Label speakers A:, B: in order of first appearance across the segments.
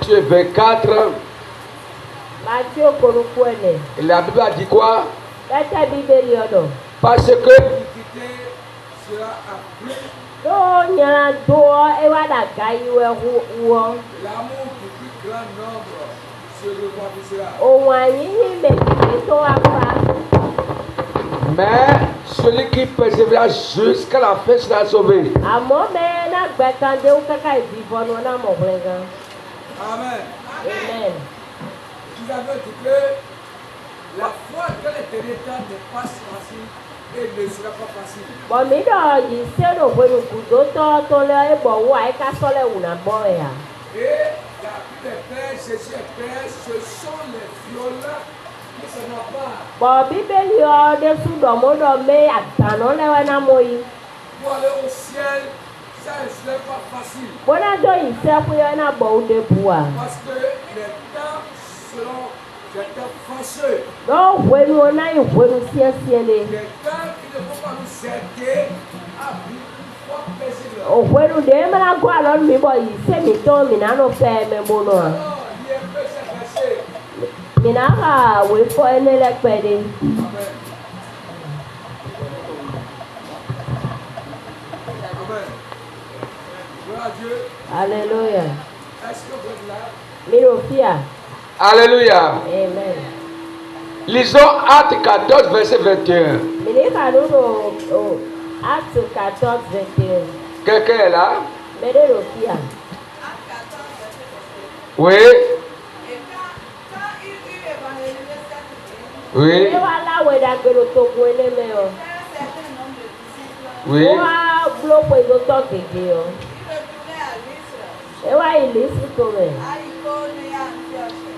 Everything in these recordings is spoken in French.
A: Matthieu 24. Et la Bible a dit quoi? Parce que l'iniquité sera accrue. L'amour du plus grand nombre se refroidira. Mais celui qui persévérera jusqu'à la fin sera sauvé. Amen. Amen. Vous avez dit que la foi dans les derniers temps n'est pas facile et ne sera pas facile. Et la Bible est père, Jésus est père, ce sont les violents qui se n'ont pas. Pour aller au ciel, ça ne serait pas facile. Parce que les temps seront des temps fâcheux. Des temps qui ne vont pas nous aider à vivre une foi paisible. Alors, il est Alléluia. Est-ce que vous êtes là? Alléluia. Amen. Lisons Actes 14, verset 21. Actes 14, 21. Quelqu'un est là? Oui. Oui. Oui.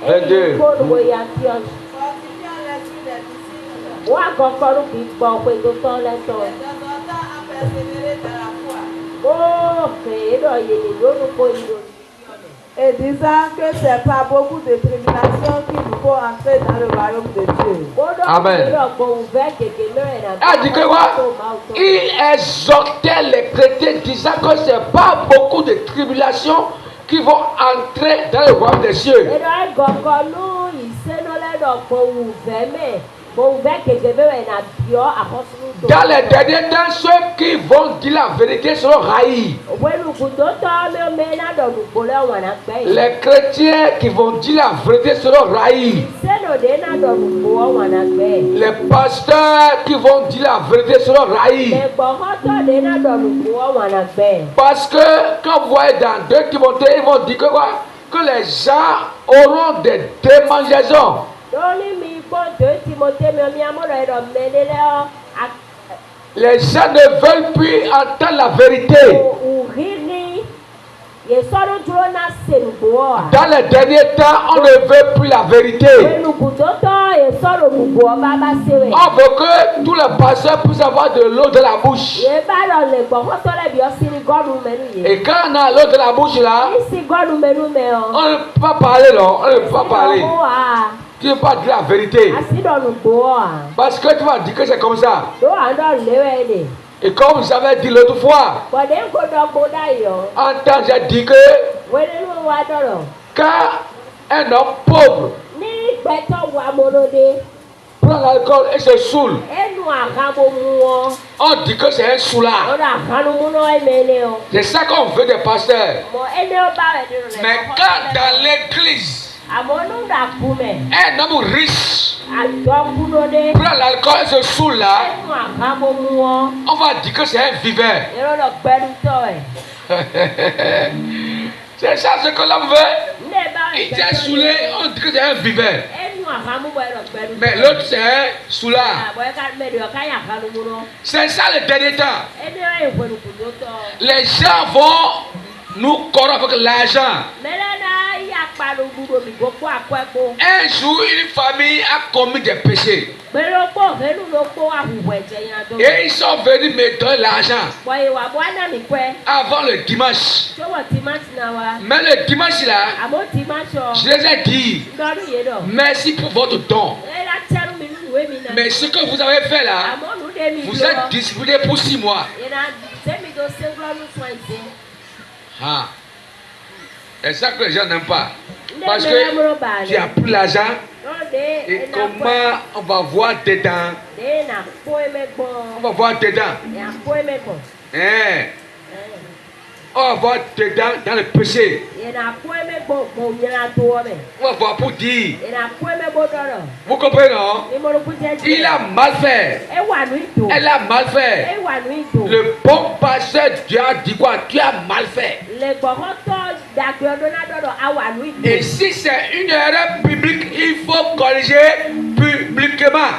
A: 22.
B: Et disant que c'est pas beaucoup de tribulations qu'il nous faut entrer dans le royaume de Dieu.
A: Amen. Elle dit que quoi? Il exhortait les chrétiens disant que c'est pas beaucoup de tribulations qui vont entrer dans le royaume des cieux. Dans les derniers temps, ceux qui vont dire la vérité seront haïs. Les chrétiens qui vont dire la vérité seront haïs. Les pasteurs qui vont dire la vérité seront haïs. Parce que quand vous voyez dans 2 Timothée, ils vont dire que quoi? Que les gens auront des démangeaisons. Les gens ne veulent plus entendre la vérité. Dans les derniers temps, on ne veut plus la vérité. On veut que tous les pasteurs puissent avoir de l'eau de la bouche. Et quand on a l'eau de la bouche là, on ne peut pas parler, non? On ne peut pas parler. Tu ne veux pas dire la vérité. Parce que tu vas dire que c'est comme ça. Et comme j'avais dit l'autre fois, en temps j'ai dit que quand un homme pauvre prend l'alcool et se saoule, on dit que c'est un soulard. C'est ça qu'on veut des pasteurs. Mais quand dans l'église, un homme riche prend l'alcool et se saoule là, on va dire que c'est un vivant. C'est ça ce que l'homme veut. Il est saoulé, on dit que c'est un vivant. Mais l'autre c'est un soulard. C'est ça le dernier temps. Les gens vont nous corrompre avec l'argent. Un jour, une famille a commis des péchés. Et ils sont venus me donner l'argent avant le dimanche. Mais le dimanche là, je les ai dit merci pour votre don. Mais ce que vous avez fait là, vous êtes discipliné pour 6 mois. Ah. Et ça que les gens n'aiment pas. Parce que tu as pris l'argent. Et comment on va voir dedans? On va voir dedans. Hein? On va voir dedans dans le péché. On va voir pour dire. Vous comprenez, non? Il a mal fait. Elle a mal fait. Le bon pasteur Dieu a dit quoi? Tu as mal fait. Et si c'est une erreur publique, il faut corriger publiquement.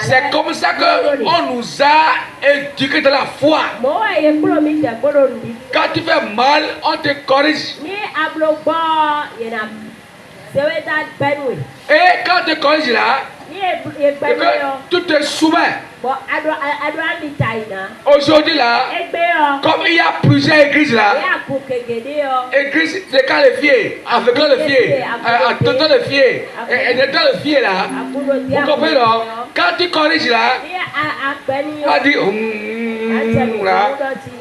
A: C'est comme ça qu'on nous a éduqués de la foi. Quand tu fais mal, on te corrige. Et quand tu te corriges là, tu te soumets. Aujourd'hui là, comme il y a plusieurs églises là, églises déqualifiées, avec le fier, attendant le fier, et dans le fier là, vous comprenez non? Quand tu corriges là, on va dire, là,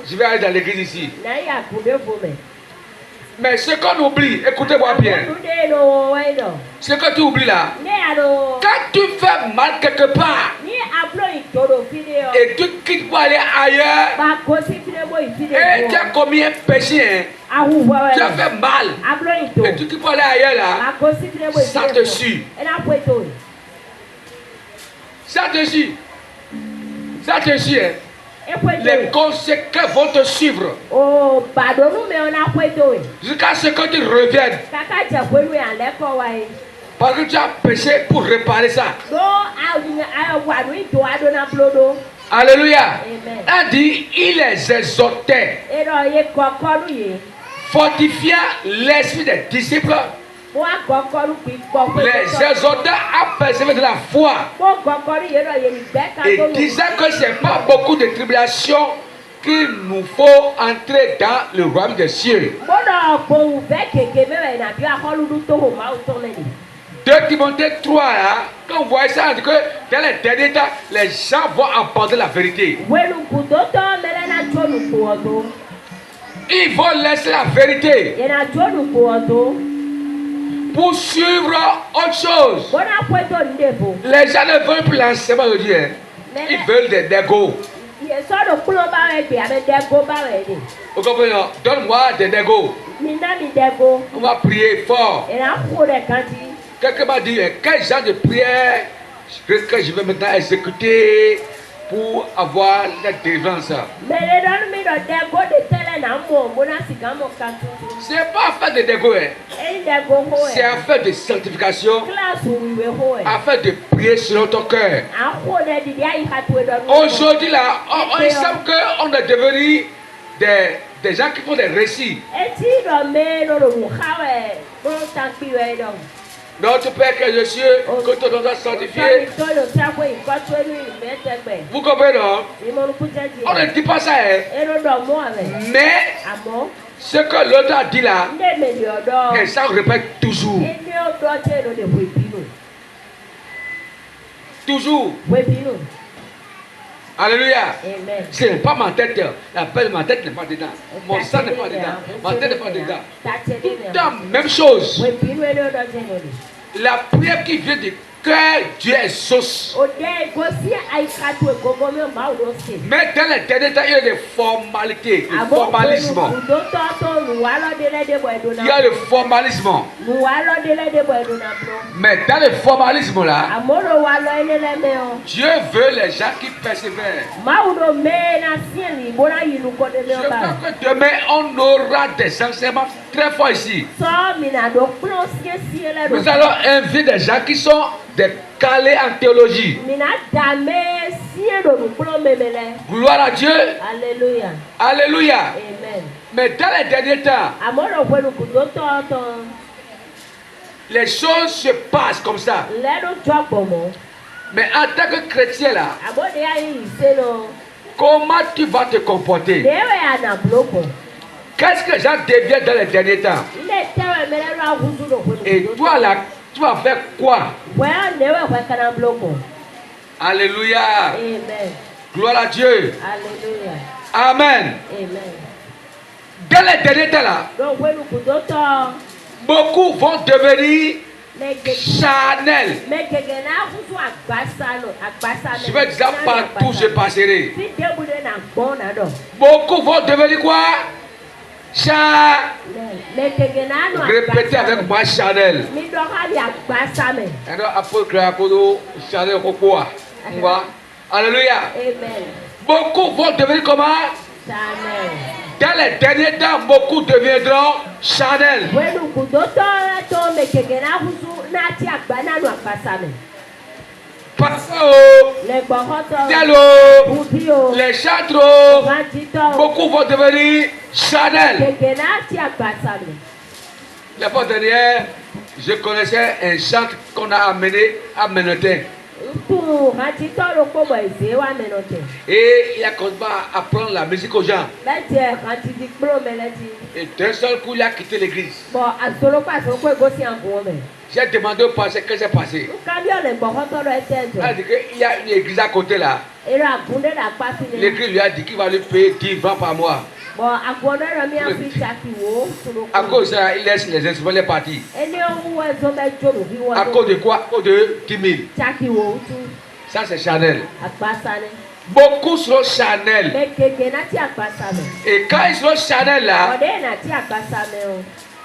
A: je vais aller dans l'église ici. Mais ce qu'on oublie, écoutez-moi bien. Ce que tu oublies là, quand tu fais mal quelque part et tu quittes pour aller ailleurs, et tu as commis un péché, tu as fait mal, et tu quittes pour aller ailleurs là, ça te suit. Ça te suit. Ça te suit. Les conséquences vont te suivre. Jusqu'à ce que tu reviennes. Parce que tu as péché pour réparer ça. Alléluia. Elle dit, il les exhortait, fortifiant l'esprit des disciples, les exhortant à persévérer de la foi, et disant que ce n'est pas beaucoup de tribulations qu'il nous faut entrer dans le royaume des cieux. 2 Timothée 3, hein, quand vous voyez ça, on dit que dans les derniers temps, les gens vont abandonner la vérité. Ils vont laisser la vérité pour suivre autre chose. Les gens ne veulent plus l'enseignement de Dieu. Ils veulent des négos. Vous comprenez? Donne-moi des négos. On va prier fort. Quelqu'un m'a dit, quel genre de prière que je vais maintenant exécuter pour avoir la délivrance? Ce n'est pas affaire de dégo, c'est affaire de sanctification, affaire de prier selon ton cœur. Aujourd'hui là, il semble qu'on est devenu des gens qui font des récits. Notre Père qui est aux cieux, que ton nom soit sanctifié. Vous comprenez, non? On ne dit pas ça, mais ce que l'autre a dit là, et ça répète toujours. Toujours. Alléluia. Ce n'est pas ma tête. La paix de ma tête n'est pas dedans. Mon sang n'est pas dedans. Ma tête n'est pas dedans. Tout la même chose. La prière qui vient du cœur, Dieu exauce. Mais dans les derniers temps, il y a des formalités, du formalisme. Il y a le formalisme. Mais dans le formalisme là, Dieu veut les gens qui persévèrent. Je crois que demain on aura des enseignements très forts ici. Nous allons inviter des gens qui sont des calés en théologie. Gloire à Dieu.
B: Alléluia.
A: Alléluia.
B: Amen.
A: Mais dans les derniers temps, les choses se passent comme ça. Mais en tant que chrétien là, comment tu vas te comporter? Qu'est-ce que les gens deviennent dans les derniers temps? Et toi là, tu vas faire quoi? Alléluia.
B: Amen.
A: Gloire à Dieu.
B: Alléluia.
A: Amen.
B: Amen.
A: Dans les derniers temps là, beaucoup vont devenir charnels. Je vais dire partout, je passerai. Beaucoup vont devenir quoi? Répétez avec moi, Chanel. Alléluia. Beaucoup vont devenir comment? Chanel. Dans les derniers temps, beaucoup deviendront Chanel. Les châteaux, beaucoup vont devenir Chanel. La fois dernière, je connaissais un chantre qu'on a amené à Ménotin. Et il a commencé à apprendre la musique aux gens. Et d'un seul coup, il a quitté l'église. J'ai demandé au pasteur ce qui s'est passé. Il a dit qu'il y a une église à côté là. L'église lui a dit qu'il va lui payer 10 francs par mois. À cause de ça, il laisse les instruments, les parties. À cause de quoi? À cause de 10 000. Ça c'est Chanel. Beaucoup seront Chanel. Et quand ils seront Chanel là,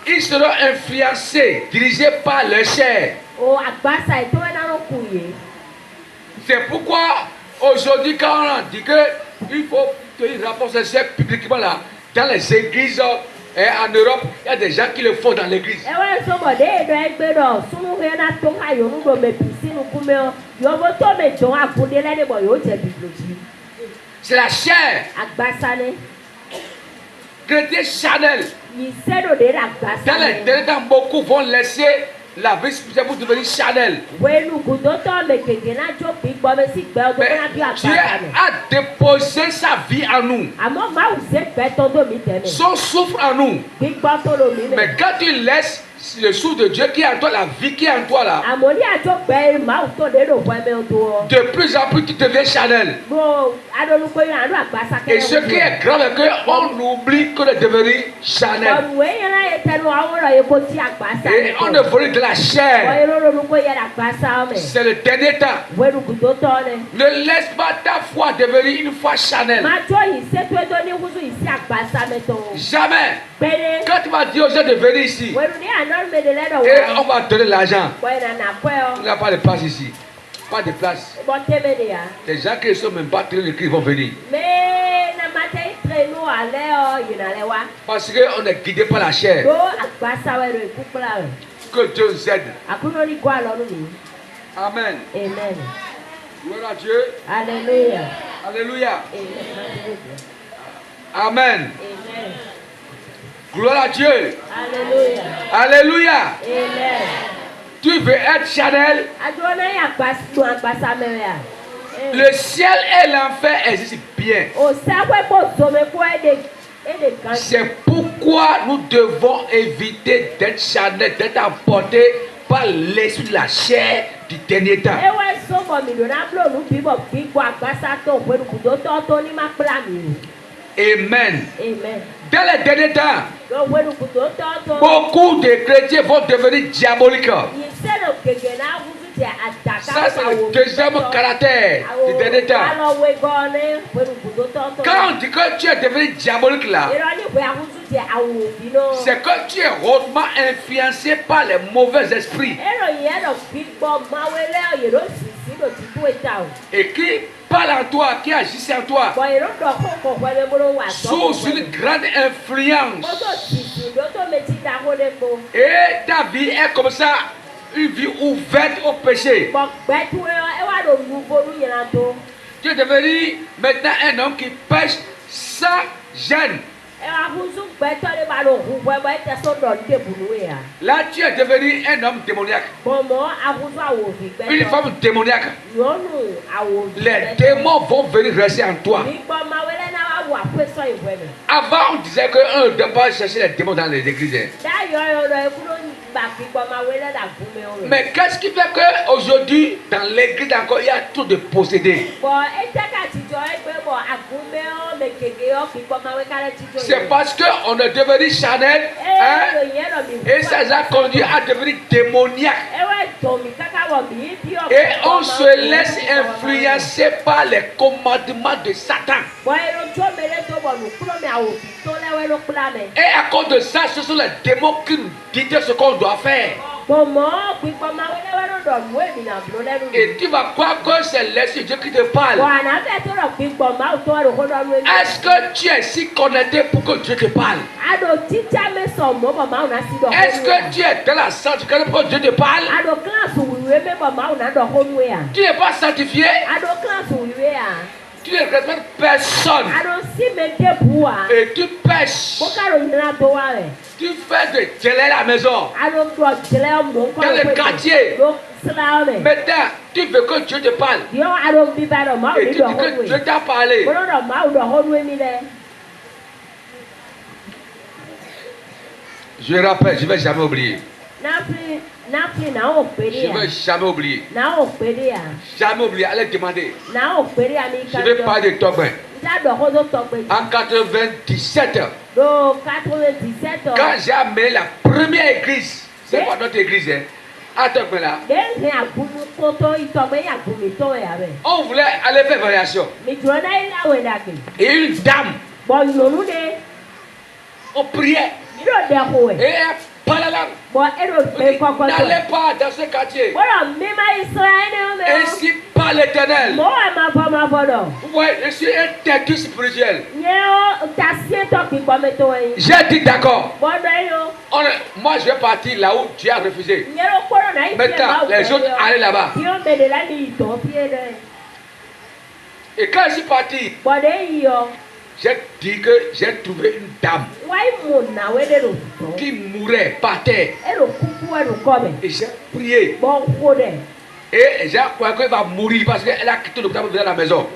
A: ils seront influencés, dirigés par leur chair. C'est pourquoi aujourd'hui quand on dit qu'il faut qu'ils rapportent ce chef publiquement là, dans les églises en Europe, il y a des gens qui le font dans l'église. C'est la chair. Chrétien Chanel. Dans les derniers temps, beaucoup vont laisser la vie spirituelle pour devenir Chanel. Mais Dieu a déposé sa vie en nous. Son souffle en nous. Mais quand tu laisses le souffle de Dieu qui est en toi, la vie qui est en toi là, de plus en plus tu deviens Chanel. Et ce qui est grave c'est qu'on oublie que de devenir Chanel. Et on est volé de la chair. C'est le dernier temps. Ne laisse pas ta foi devenir une foi Chanel. Jamais. Quand tu vas dire aux gens de venir ici, et on va donner l'argent. Il n'y a pas de place ici. Pas de place. Les gens qui ne sont même pas très écrits vont venir. Parce qu'on est guidé par la chair. Que Dieu nous aide. Amen.
B: Amen.
A: Gloire à Dieu.
B: Alléluia.
A: Alléluia. Amen. Gloire à Dieu.
B: Alléluia.
A: Alléluia.
B: Amen.
A: Tu veux être Chanel? Le ciel et l'enfer existent bien. C'est pourquoi nous devons éviter d'être Chanel, d'être emporté par l'esprit de la chair du dernier temps. Amen. Dans les derniers temps, beaucoup de chrétiens vont devenir diaboliques. Ça, c'est le deuxième caractère du dernier temps. Quand on dit que tu es devenu diabolique là, c'est que tu es hautement influencé par les mauvais esprits. Et qui parle en toi, qui agit en toi, sous une grande influence. Et ta vie est comme ça, une vie ouverte au péché. Tu es devenu maintenant un homme qui pêche sans gêne. Là, tu es devenu un homme démoniaque. Une femme démoniaque. Les démons vont venir rester en toi. Avant, on disait qu'on ne doit pas chercher les démons dans les églises. Mais qu'est-ce qui fait qu'aujourd'hui, dans l'église encore, il y a tout de possédés? C'est parce qu'on est devenu charnel, hein, et ça nous a conduit à devenir démoniaque. Et on se laisse influencer par les commandements de Satan. Et à cause de ça, ce sont les démons qui nous disent ce qu'on doit faire. Et tu vas croire que c'est l'Esprit Dieu qui te parle. Est-ce que tu es si connecté pour que Dieu te parle? Est-ce que tu es dans la sanctification pour que Dieu te parle? Tu n'es pas sanctifié? Tu ne respectes personne. Et tu pêches. Tu fais de gêler à la maison. Dans le quartier. Maintenant, tu veux que Dieu te parle. Et tu dis que Dieu t'a parlé. Je rappelle, je ne vais jamais oublier. Je ne vais jamais oublier. Jamais oublier. Allez demander. Je vais parler de Tobin. En 97. Quand j'ai amené la première église, c'est pas notre église, hein, à Tobin là. On voulait aller faire variation. Et une dame. On priait. Et elle parlait la langue. N'allez pas dans ce quartier. Ainsi par l'Éternel. Ouais, je suis un têtu spirituel. J'ai dit d'accord. Moi je vais partir là où tu as refusé. Maintenant, les autres allaient là-bas. Et quand je suis parti, j'ai dit que j'ai trouvé une dame qui mourait par terre. Et j'ai prié. Et j'ai croyé qu'elle va mourir parce qu'elle a quitté l'hôpital pour venir à la maison.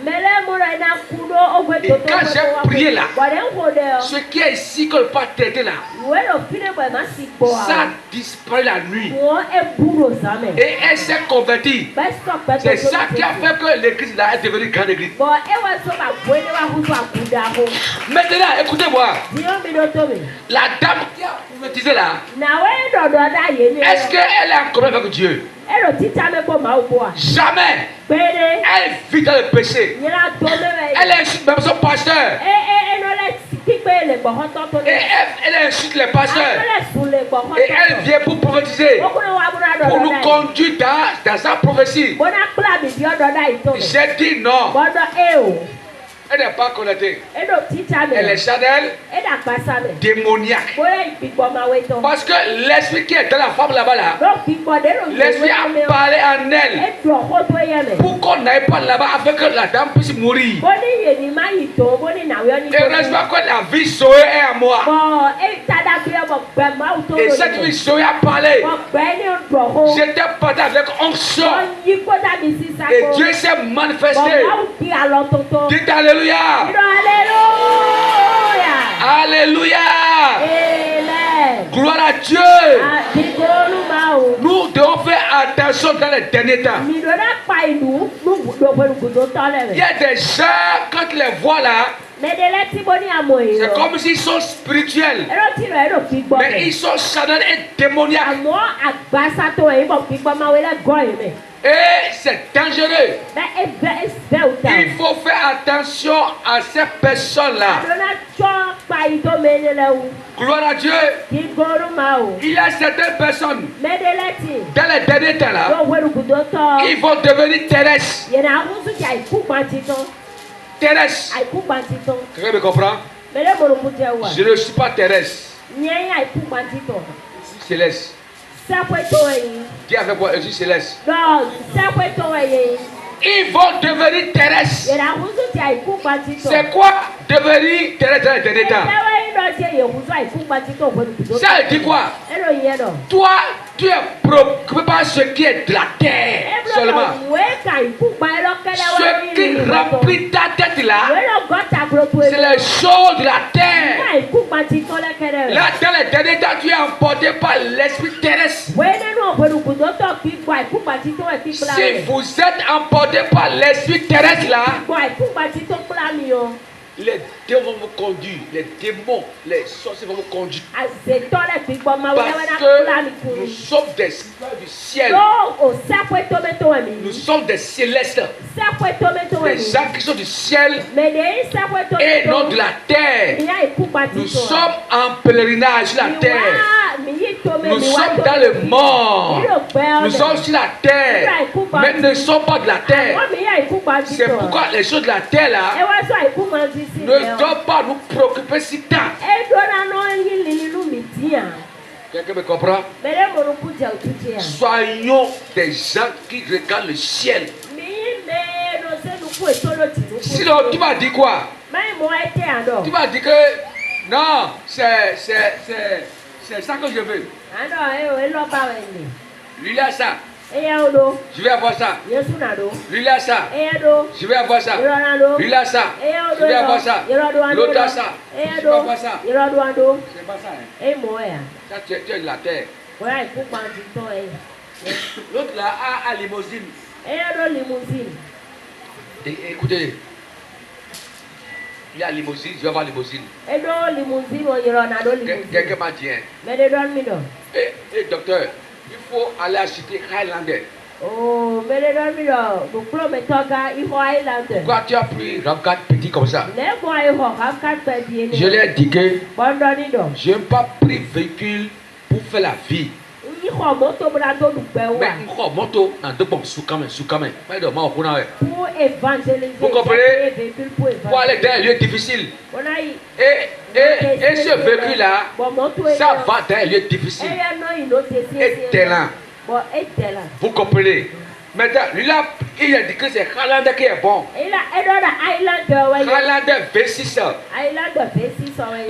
A: Et quand j'ai prié là, ce qui est ici qu'on ne peut pas traiter là, ça a disparu la nuit. Et elle s'est convertie. C'est ça qui a fait que l'église là est devenue grande église. Maintenant, écoutez-moi. La dame qui a prophétisé là, est-ce qu'elle est en communion avec Dieu? Jamais. Elle vit dans le péché. Elle insulte même son pasteur. Et elle insulte les pasteurs. Et elle vient pour prophétiser. Pour nous conduire dans sa prophétie. J'ai dit non. Elle n'est pas connectée. Elle est charnelle, démoniaque. Parce que l'esprit qui est dans la femme là-bas, là, l'esprit a parlé en elle. Pour qu'on n'aille pas là-bas afin que la dame puisse mourir. Et heureusement que la vie sauvée est à moi. Et cette vie sauvée a parlé. J'étais parti avec onction. Et Dieu s'est manifesté. Dites alléluia. Alléluia. Gloire à Dieu. Nous devons faire attention dans les derniers temps. Il y a des gens, quand ils les voient là, c'est comme s'ils sont spirituels. Mais ils sont charnels et démoniaques. Et c'est dangereux. Il faut faire attention à ces personnes-là. Gloire à Dieu. Il y a certaines personnes dans les derniers temps là, ils vont devenir terrestres. Terrestre. Quelqu'un me comprend? Je ne suis pas terrestre. Je suis céleste. Dis avec moi, je suis céleste. Ils vont devenir terrestres. C'est quoi devenir terrestre dans les derniers temps? Ça dit quoi? Toi, tu es préoccupé par ce qui est de la terre seulement. Ce qui remplit ta tête là, c'est les choses de la terre. Là, dans les derniers temps, tu es emporté par l'esprit terrestre. Si vous êtes emporté par l'esprit terrestre là, Les démons vont vous conduire. Les démons, les sorciers vont vous conduire. Parce que nous sommes des esclaves du ciel. Nous sommes des célestes. Les gens qui sont du ciel et non de la terre. Nous sommes en pèlerinage sur la terre. Nous sommes dans le monde. Nous sommes sur la terre. Mais nous ne sommes pas de la terre. C'est pourquoi les choses de la terre là ne doivent pas nous préoccuper si tard. Quelqu'un me comprend? Soyons des gens qui regardent le ciel. Sinon, tu m'as dit quoi? Tu m'as dit que non, c'est ça que je veux. Lui a ça. Je vais avoir ça. Lui a ça. Je vais avoir ça. Lui a ça. Je vais avoir ça. L'autre a ça. Je vais avoir ça. C'est pas ça. Hein? Ça, tu es de la terre. L'autre là a limousine. Écoutez. Il y a limousine, je vais avoir limousine. Quelqu'un m'a dit. Et docteur, il faut aller acheter Highlander.
B: Oh,
A: Pourquoi tu as pris Ravkat petit comme ça? Je lui ai dit que je n'ai pas pris véhicule pour faire la vie. Mais une moto en deux pommes sous quand même. Pour évangéliser. Vous comprenez? Pour aller dans un lieu difficile. Et ce véhicule là, ça va dans un lieu difficile. Et talent. Vous comprenez? Maintenant, lui là, il a dit que c'est Highlander qui est bon. Highlander V6.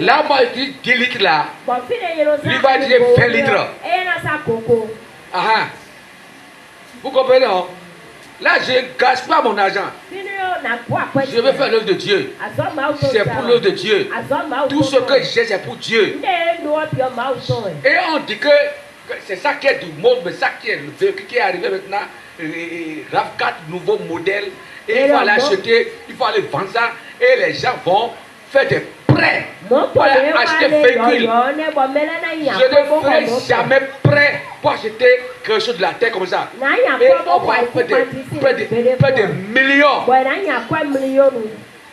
A: Là, moi, je dis 10 litres là. Lui va dire 20 litres. Vous comprenez, non? Là, je ne gâche pas mon argent. Je vais faire l'œuvre de Dieu. C'est pour l'œuvre de Dieu. Tout ce que j'ai, c'est pour Dieu. Et on dit que c'est ça qui est du monde, mais ça qui est le véhicule qui est arrivé maintenant. RAV4, nouveau modèle. Et il faut aller acheter, il faut aller vendre ça. Et les gens vont faire des prêts pour aller acheter un véhicule. Je ne ferai jamais prêt pour acheter quelque chose de la terre comme ça. Et on va faire des millions.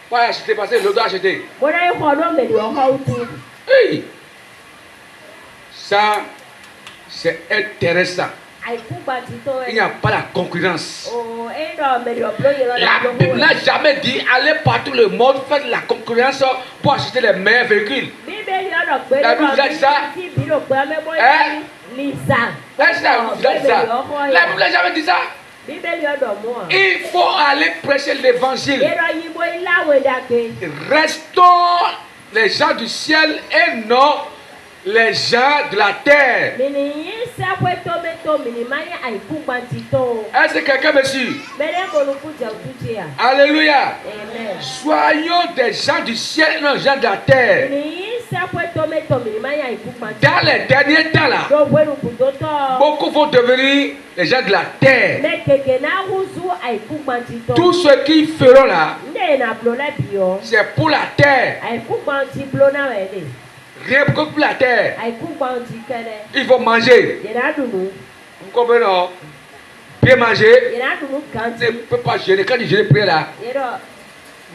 A: Pour acheter, parce que l'autre doit acheter. Hey. Ça, c'est intéressant. Il n'y a pas la concurrence. La Bible n'a jamais dit allez partout le monde faire de la concurrence pour acheter les meilleurs véhicules. La Bible a dit ça. La Bible n'a jamais dit ça. Il faut aller prêcher l'évangile. Restons les gens du ciel et non les gens de la terre. Est-ce que quelqu'un me suit? Alléluia.
B: Amen.
A: Soyons des gens du ciel et non des gens de la terre. Dans les derniers temps là, beaucoup vont devenir les gens de la terre. Tout ce qu'ils feront là, c'est pour la terre. Rien que pour la terre. Il faut manger. Vous comprenez? Bien manger. Ne peut pas gêner. Quand il gêne prier là,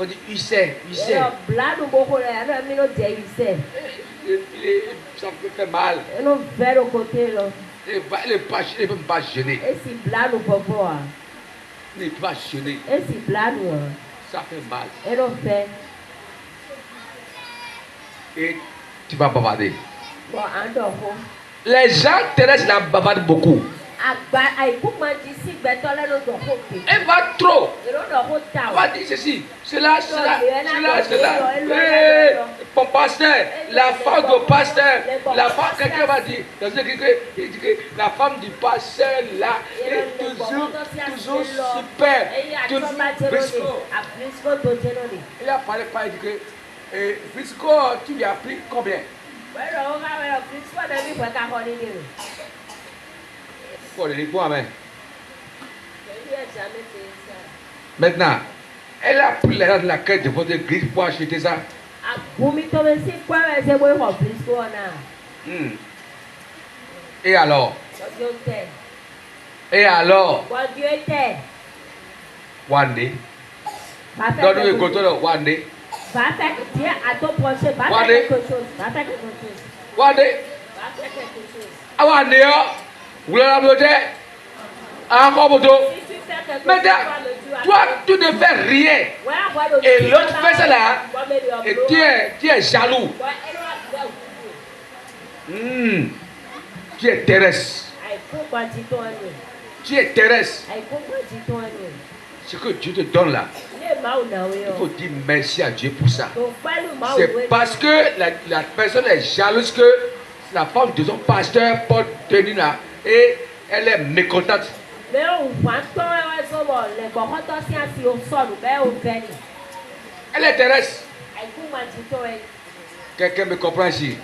A: on dit il sait. Ça peut faire mal. Il ne peut pas gêner. Il ne peut pas gêner. Ça fait mal. Et tu vas bavarder. Les gens terrestres la bavardent beaucoup. Elle va trop. Elle va dire ceci, cela. Mon pasteur, la femme du pasteur, la femme, quelqu'un va dire, la femme du pasteur là est toujours super. Il a parlé par dit que Frisco, tu lui as pris combien? Maintenant, Elle a pris l'argent de la caisse de votre église pour acheter ça. Et alors? Et alors? One day. Donne-nous le côté de one day.
C: Va faire
A: One day.
C: quelque chose. Va faire quelque chose.
A: One day.
C: Va faire quelque chose.
A: Ah, one day, vous voulez la beauté? Encore moto.
C: Si tu fais quelque
A: Mais
C: chose,
A: toi, tu ne fais rien. Et l'autre fait ça là. Et tu es jaloux. Tu es terrestre. Tu es terrestre. Ce que Dieu te donne là, il faut dire merci à Dieu pour ça. C'est parce que la personne est jalouse que la femme de son pasteur porte tenue là et elle est mécontente. Elle est terrestre. Quelqu'un me comprend ici?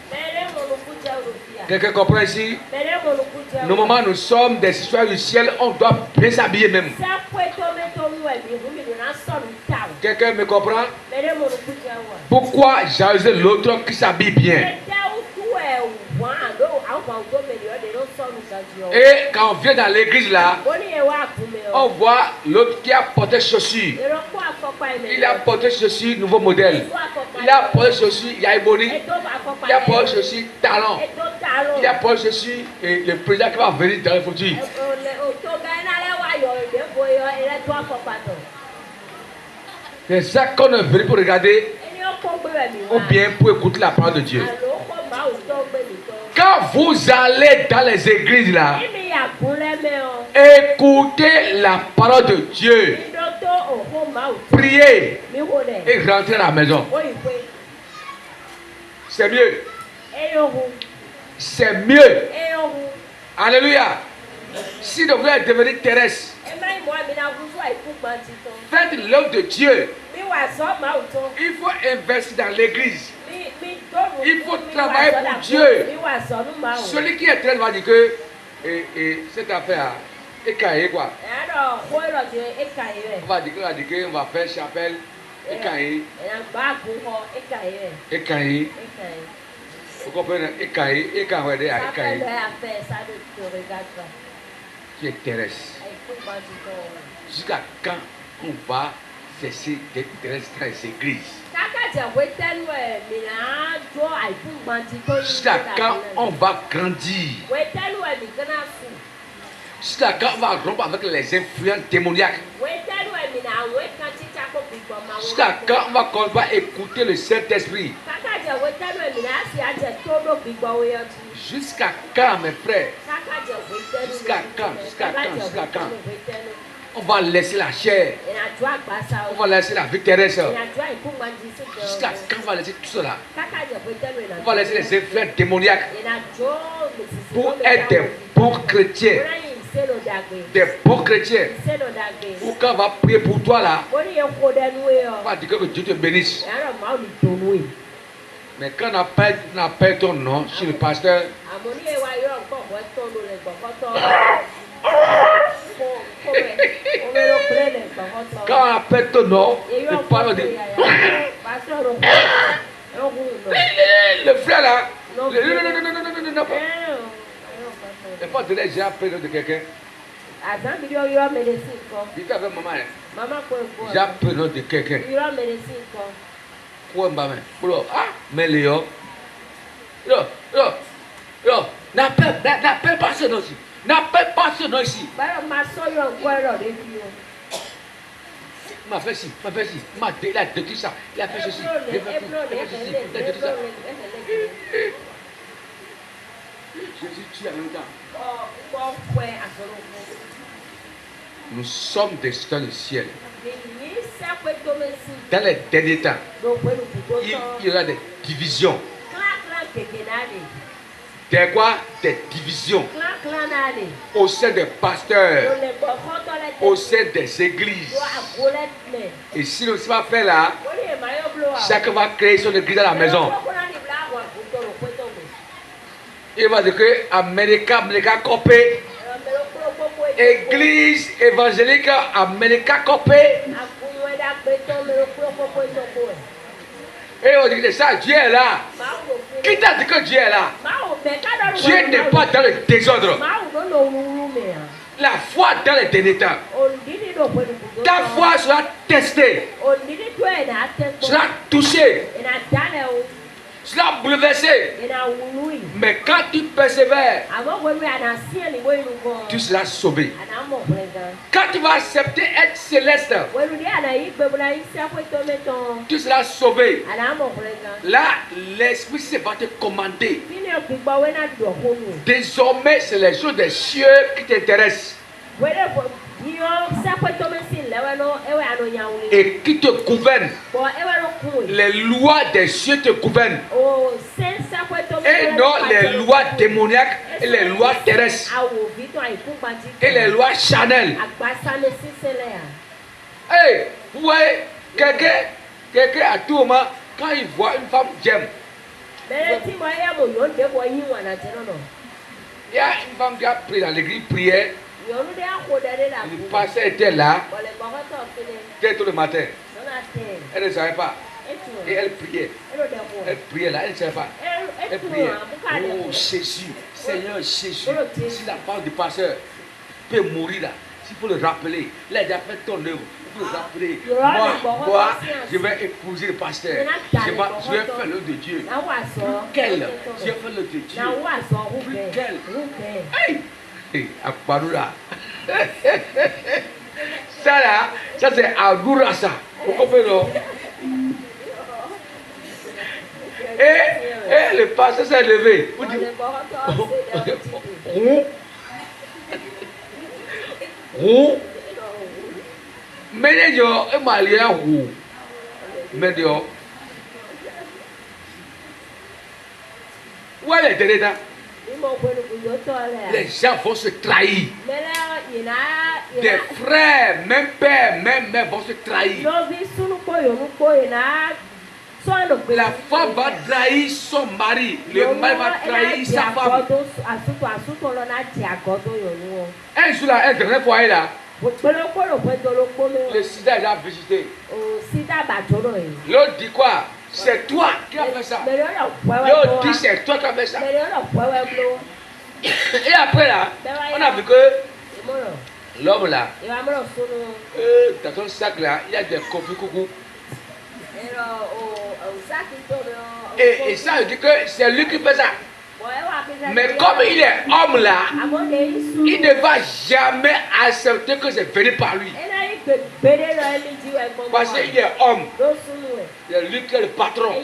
A: Quelqu'un comprend ici? Normalement, nous sommes des histoires du ciel, on doit bien s'habiller même. Quelqu'un me comprend? Pourquoi jalouser l'autre qui s'habille bien? Et quand on vient dans l'église là, on voit l'autre qui a porté chaussures. Il a porté chaussures nouveau modèle. Il a porté chaussures Yaiboni. Il a porté chaussures Talon. Il a porté chaussures et le président qui va venir dans le futur. C'est ça qu'on est venu pour regarder ou bien pour écouter la parole de Dieu. Quand vous allez dans les églises là, écoutez la parole de Dieu, priez et rentrez à la maison. C'est mieux. C'est mieux. Alléluia. Si vous voulez devenir terrestre, faites l'œuvre de Dieu. Il faut investir dans l'église. Il faut travailler pour Dieu. Celui qui est très va dire que cette affaire est cahier quoi. On va dire qu'on va faire chapelle et cahier. Et cahier. Vous comprenez? Et cahier. Et cahier. Qui est terrestre. Jusqu'à quand on va cesser d'être terrestre dans les églises? Jusqu'à quand on va grandir? Jusqu'à quand on va rompre avec les influences démoniaques? Jusqu'à quand on va écouter le Saint-Esprit? Jusqu'à quand, mes frères? Jusqu'à quand? Jusqu'à quand? Jusqu'à quand? On va laisser la chair. On va laisser la vie terrestre. Jusqu'à quand on va laisser tout cela? On va laisser les influences démoniaques pour être des bons chrétiens. Des bons chrétiens. Ou quand on va prier pour toi là, on va dire que Dieu te bénisse. Mais quand on appelle ton nom chez le pasteur, quand on appelle ton nom, le pasteur dit le frère là, non. Il faut donner j'ai appelé le nom de quelqu'un. Dites avec maman. J'ai appelé le nom de quelqu'un. Ah, mais Léo. N'appelle pas ce nom ici. N'appelle pas ce nom ici. M'a fait ci, il a détruit ça, il a fait ceci, il a détruit ça. Jésus tue en même temps. Nous sommes des citoyens du ciel. Dans les derniers temps, il y aura des divisions. Des quoi? Des divisions au sein des pasteurs, au sein des églises. Et si nous ne sommes pas fait là, chacun va créer son église à la maison. Il va dire que América Copé, église évangélique América Copé, Et on dit que ça, Dieu est là. Qui t'a dit que Dieu est là? Dieu n'est pas dans le désordre. La foi dans les derniers temps. Ta foi sera testée. Sera touchée. Sera bouleversée. Mais quand tu persévères, tu seras sauvé. Quand tu vas accepter être céleste, tu seras sauvé. Là, l'Esprit Saint va te commander. Désormais, c'est les choses des cieux qui t'intéressent. Et qui te gouvernent. Les lois des cieux te gouvernent. Et non les lois démoniaques et les lois terrestres. Et les lois charnelles. Hey, vous voyez, quelqu'un à tout moment, quand il voit une femme j'aime. Il y a une femme qui a pris dans l'église prière. Le pasteur était là, dès tout le matin. Elle ne savait pas. Et elle priait. Elle priait là, elle ne savait pas. Elle priait. Oh Jésus, Seigneur Jésus, si la femme du pasteur peut mourir là, s'il faut le rappeler, là il a fait ton œuvre. Il faut le rappeler. Moi, je vais épouser le pasteur. Je vais faire l'œuvre de Dieu. Quel? Je vais faire l'œuvre de Dieu. Quel? Hey! Akbarura. Ça là, ça c'est Agoura ça. Vous comprenez non? Et le pasteur s'est levé. Vous dites, mais il y a un malien où, mais il y a où est le les gens vont se trahir. Des frères, même père, même mère vont se trahir. La femme va trahir son mari. Le mari va trahir sa femme. Un jour là, un dernier foyer là. Le sida l'a visité. L'autre dit quoi? C'est toi qui as fait ça. L'autre dit c'est toi qui as fait ça. Et après là, on a vu que l'homme là, dans ton sac là, il y a des copies coucou. Et ça veut dire que c'est lui qui fait ça. Mais comme il est homme là, il ne va jamais accepter que c'est venu par lui. Parce qu'il est homme. C'est lui qui est le patron.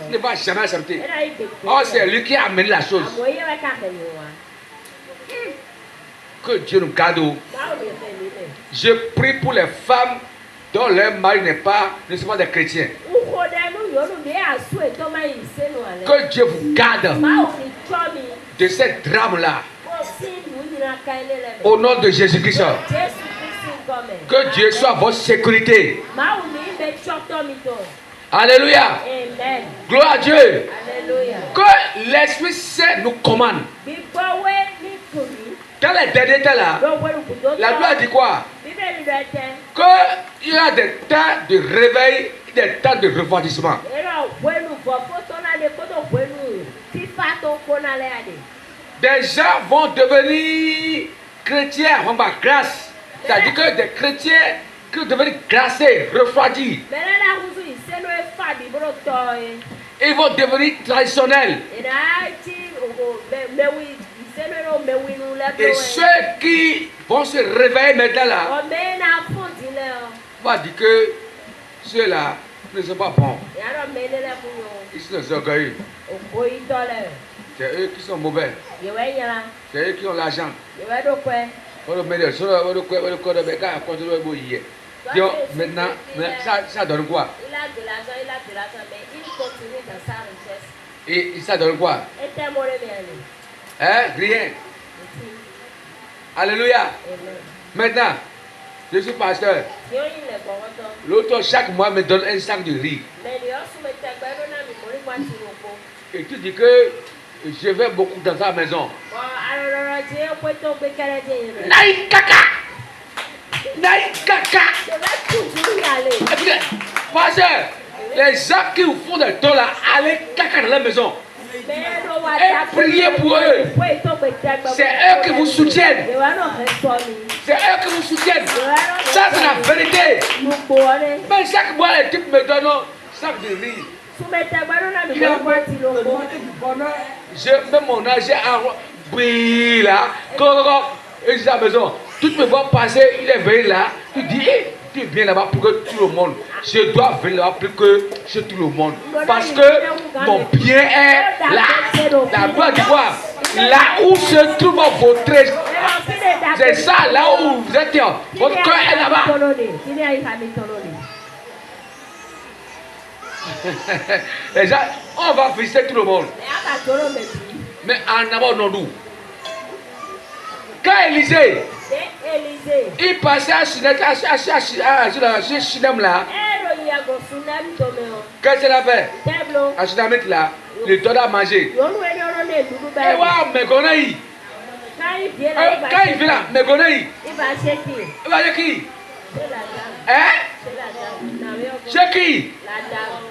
A: Il ne va jamais accepter. Oh, c'est lui qui a amené la chose. Que Dieu nous garde. Je prie pour les femmes dont leur mari ne sont pas des chrétiens. Que Dieu vous garde de cette drame-là. Au nom de Jésus-Christ. Que Dieu soit votre sécurité. Alléluia. Gloire à Dieu. Que l'Esprit Saint nous commande. Dans les derniers temps là, la Bible dit quoi? Qu'il y a des temps de réveil et des temps de refroidissement. Des gens vont devenir chrétiens en bas grâce. C'est-à-dire que des chrétiens qui deviennent glacés, refroidis. Ils vont devenir traditionnels. Et ceux qui vont se réveiller maintenant là, on va dire que ceux-là ne sont pas bons. Ils sont des orgueilleux. C'est eux qui sont mauvais. C'est eux qui ont l'argent. Maintenant, ça donne quoi?
C: Il a de l'argent, mais il continue dans sa richesse.
A: Et ça donne quoi? Hein? Rien. Alléluia. Maintenant, je suis pasteur. L'autre, chaque mois, me donne un sac de riz. Et tu dis que je vais beaucoup dans sa maison. Naï caca! Naï caca. Et puis, pasteur, les gens qui vous font des dons là, allez caca dans la maison. Et priez pour eux. C'est eux qui vous soutiennent. C'est eux qui vous soutiennent. Ça, c'est la vérité. Mais chaque mois, les types me donnent sac de riz. Je mets mon âge à oui là. Quand je dis à la maison, tu me vois passer, il est venu là. Tu dis, tu viens là-bas pour que tout le monde. Je dois venir là-bas pour que chez tout le monde. Parce que mon bien est là. La gloire du roi. Là où se trouve votre trésor. C'est ça, là où vous êtes. Votre cœur est là-bas. Les gens, on va visiter tout le monde. Mais en avant, non, nous. Quand Élisée, il passait à Chinem là. Qu'est-ce qu'il a fait? À Chinem là, il donne à manger. Et voilà, mais connaît. Quand il vient là, mais connaît. Il va chez qui? Hein? Chez qui?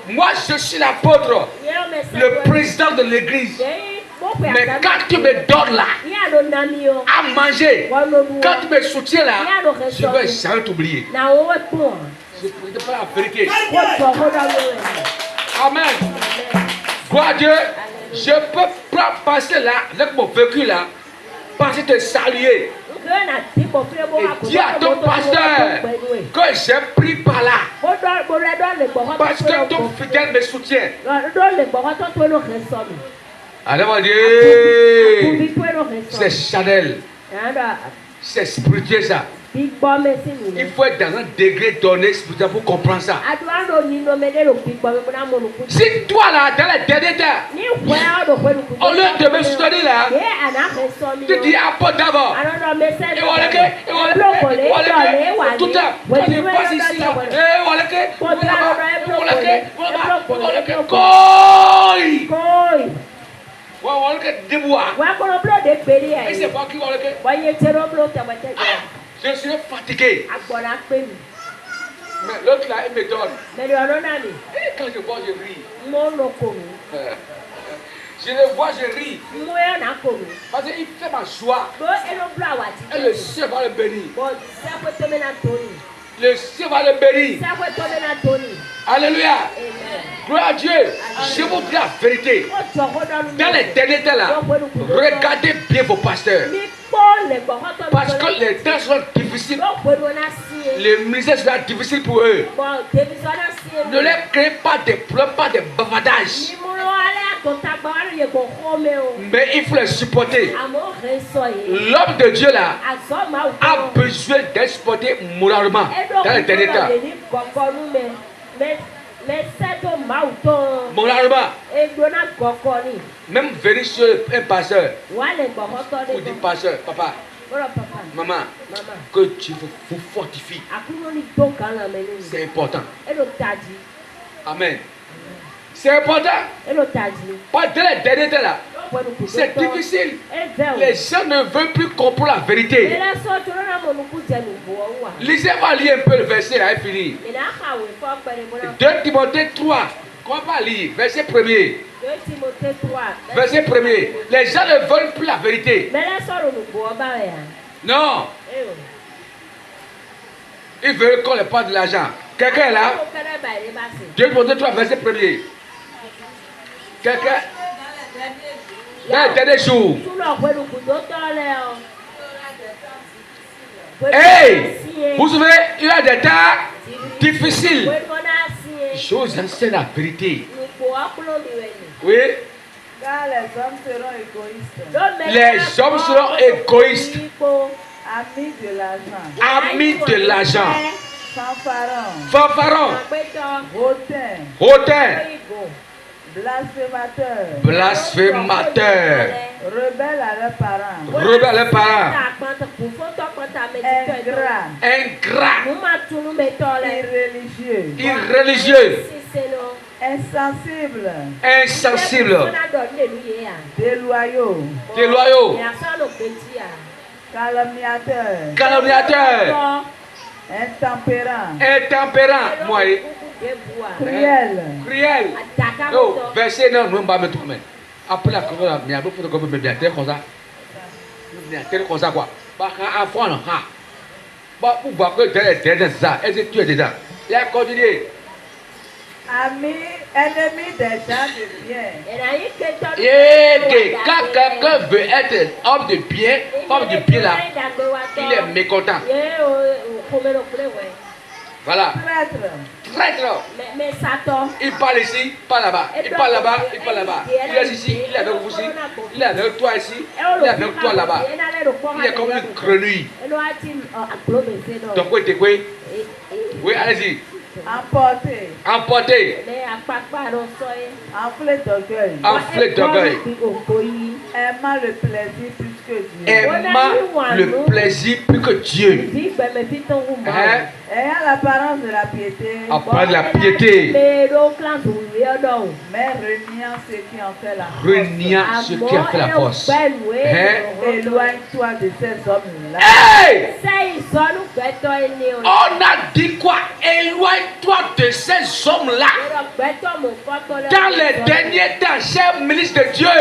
A: Moi, je suis l'apôtre, le président de l'église. Mais quand tu me donnes là, à manger, quand tu me soutiens là, je vais jamais t'oublier. Je ne peux pas la vérité. Amen. Gloire à Dieu. Je peux pas passer là, avec mon vécu là, passer te saluer. Et dis à ton pasteur que j'ai pris par là. Parce que ton fidèle me soutient. Allez, mon Dieu. C'est Chanel. C'est spirituel ça. Il faut être dans un degré donné spirituel pour comprendre ça. Si toi là, dans les derniers temps, au lieu de me soutenir là, tu dis apporte d'abord. Et voilà que, tout ça, tu dis passe ici là. Et voilà que, et c'est pas qui voilà que. Je suis fatigué. Mais l'autre là, il me donne. Et quand je vois, je ris. Je le vois, je ris. Parce qu'il fait ma joie. Et le ciel va le bénir. Le ciel va le bénir. Alléluia. Gloire à Dieu. Je vous dis la vérité. Dans les derniers temps là, regardez bien vos pasteurs. Parce que les temps sont difficiles. Les ministères sont difficiles pour eux. Ne leur créez pas des problèmes, pas des bavardages. Mais il faut les supporter. L'homme de Dieu là a besoin d'être supporté moralement dans les derniers temps. Moralement. Même venir sur un pasteur. Vous dites pasteur, papa, maman, que tu vous fortifies. C'est important. Amen. C'est important. Pas dans les derniers temps là. C'est difficile. Les gens ne veulent plus comprendre la vérité. Lisez-moi lire un peu le verset là et fini. 2 Timothée 3. Comment pas lire? Verset 1er. Verset 1er. Les gens ne veulent plus la vérité. Non. Ils veulent qu'on leur parle de l'argent. Quelqu'un est là? 2 Timothée 3, verset 1er. Quelqu'un? Dans les derniers jours. Hey! Vous savez, il y a des temps difficiles. Chose ancienne, la vérité. Oui.
B: Car les hommes seront égoïstes.
A: Les hommes seront égoïstes.
B: Amis de l'argent.
A: Amis de l'argent.
B: Fanfarons.
A: Hautains. Blasphémateurs.
B: Rebelles à leurs
A: parents. Ingrats. Irréligieux. Insensibles.
B: Déloyaux.
A: Calomniateurs.
B: Intempérant.
A: Intempérant. Moi.
B: Cruel.
A: Cruel. Oh, verset non, nous pas mettre mais. Après la commande, il y a beaucoup de comme bien comme ça. Bien comme ça quoi. Bah un enfant non. Bah pour voir que c'est ça. Est-ce que tu es dedans? Il a continué.
B: Ami, ennemi des gens de bien.
A: Et quand quelqu'un veut être homme de bien, femme de bien là, il est mécontent. Voilà. Traître. Il parle ici, pas là-bas. Il parle là-bas, il parle là-bas. Il est ici, il est avec vous ici. Il est avec toi ici, il est avec toi là-bas. Il est comme une grenouille. Donc, oui, allez-y.
B: Emporté.
A: Emporté.
B: Enflé d'orgueil.
A: Enflé d'orgueil.
B: Aimant le plaisir plus que Dieu.
A: Aimant le plaisir plus que Dieu. Hein?
B: Ayant l'apparence de la piété.
A: Après la piété.
B: Mais reniant ceux qui ont fait la force.
A: Reniant ceux qui ont fait la force. Hein?
B: Éloigne-toi de ces hommes-là.
A: Hey! On a dit quoi? Éloigne-toi de ces hommes-là. Dans les derniers temps, chers ministres de Dieu,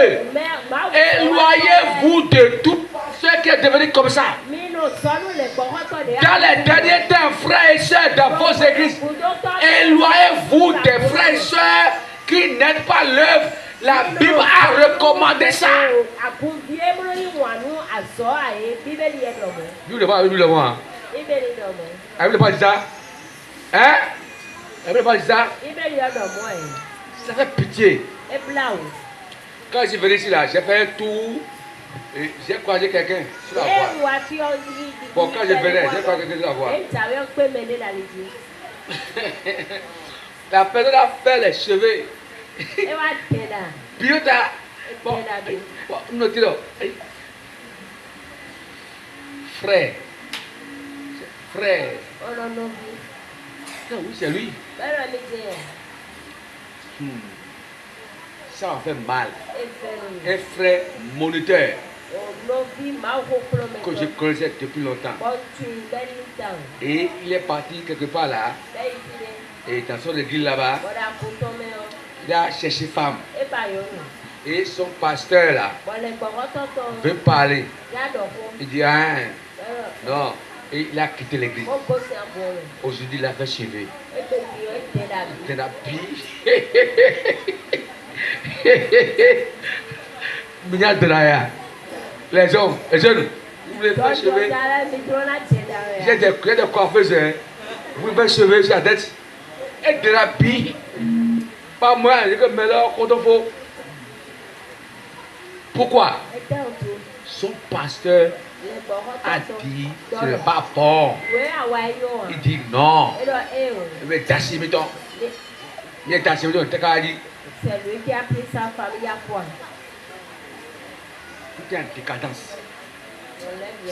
A: éloignez-vous de tout ce qui est devenu comme ça. Dans les derniers temps, frères et sœurs, dans vos églises, éloignez-vous des frères et sœurs qui n'aident pas l'œuvre. La Bible a recommandé ça. Bible le voit. Elle ne pas dire ça. Hein? Elle ne pas dire ça. Ça fait pitié. Quand je venais ici là, j'ai fait un tour. Et j'ai croisé quelqu'un sur la voie. Bon, quand je venais, j'ai croisé quelqu'un sur la voie. La personne a fait les cheveux. Puis bon, notez-le. Frère. Oui, c'est lui. Ça en fait mal. Un frère moniteur que je connaissais depuis longtemps. Et il est parti quelque part là. Et dans son église là-bas, il a cherché femme. Et son pasteur là veut parler. Il dit ah, non. Et il a quitté l'église. Aujourd'hui, il a fait cheveux. Il a pire. Les hommes, les jeunes, vous voulez faire cheveux? J'ai des coiffeuses. Vous voulez faire cheveux sur la tête? Et de la pire. Pas moi, je vais me mettre quand il faut. Pourquoi? Son pasteur a dit ce n'est pas fort. Il dit non. Mais c'est lui qui a pris sa femme il y a quoi? Tout est en décadence.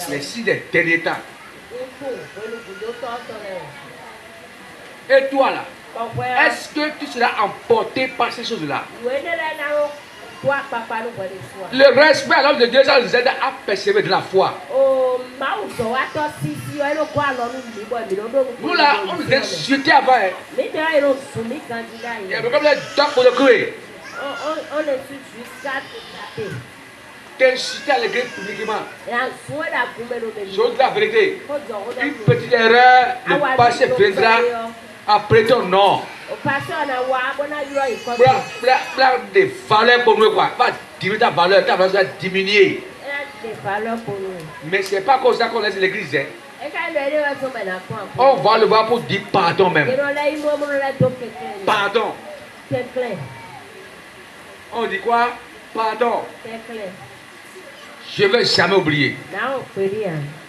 A: Les 6 des derniers temps. Et toi là, est-ce que tu seras emporté par ces choses-là? Le respect à l'homme de Dieu, ça nous aide à persévérer de la foi. Nous là, on nous insultait avant. Il y avait comme les doigts pour le créer. On insulte jusqu'à taper. T'insulter à l'église publiquement. Je vous dis la vérité. Une petite erreur, le passé viendra après ton nom. Des valeurs pour nous quoi. Pas diminuer ta valeur va diminuer. Mais c'est pas comme ça qu'on laisse l'église. On va le voir pour dire pardon même. Pardon. On dit quoi? Pardon. Je ne vais jamais oublier.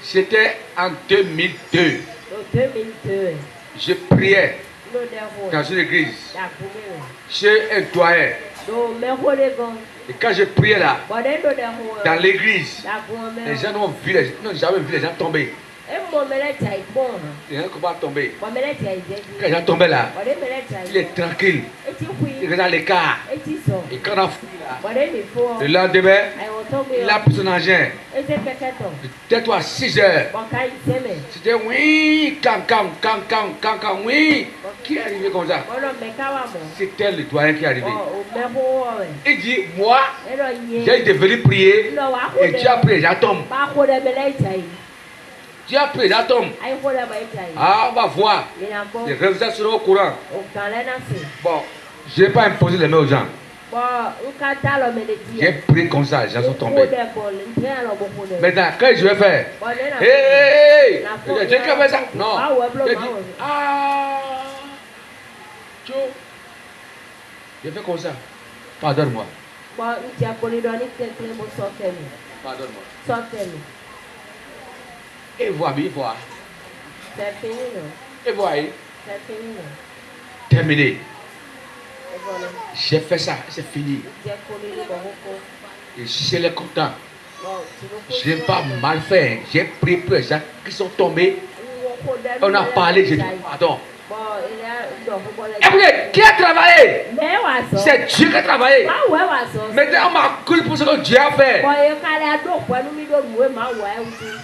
A: C'était en 2002. Je priais dans une église. Chez un doyen. Et quand je priais là, dans l'église, les gens n'ont jamais vu les gens tomber. Les gens ne peuvent pas tomber. Quand les gens tombaient là, il est tranquille. Il est dans l'écart. Et quand on a fouillé là, le lendemain, Il a pris son engin. Tais-toi à 6 heures. C'était oui, cam, oui. Qui est arrivé comme ça? C'était le doyen qui est arrivé. Il dit, moi, j'ai devenu prier et Dieu a pris les atomes. Dieu a pris les atomes. Ah, on va voir. Les résultats seront au courant. Bon, je n'ai pas imposé les mains aux gens. J'ai pris comme ça, les gens sont tombés. Maintenant, qu'est-ce que je vais faire? Hé, Dieu qui a fait ça? Non. J'ai dit, je fais comme ça. Pardonne-moi. Pardonne-moi. Et voilà.
C: C'est fini, non?
A: Et voilà.
C: C'est fini, non?
A: Terminé. J'ai fait ça, c'est fini. Et je suis content. Je n'ai pas mal fait. J'ai pris pour les gens qui sont tombés. On a parlé, j'ai dit pardon. Écoutez, qui a travaillé? C'est Dieu qui a travaillé. Maintenant, on m'a coulé pour ce que Dieu a fait.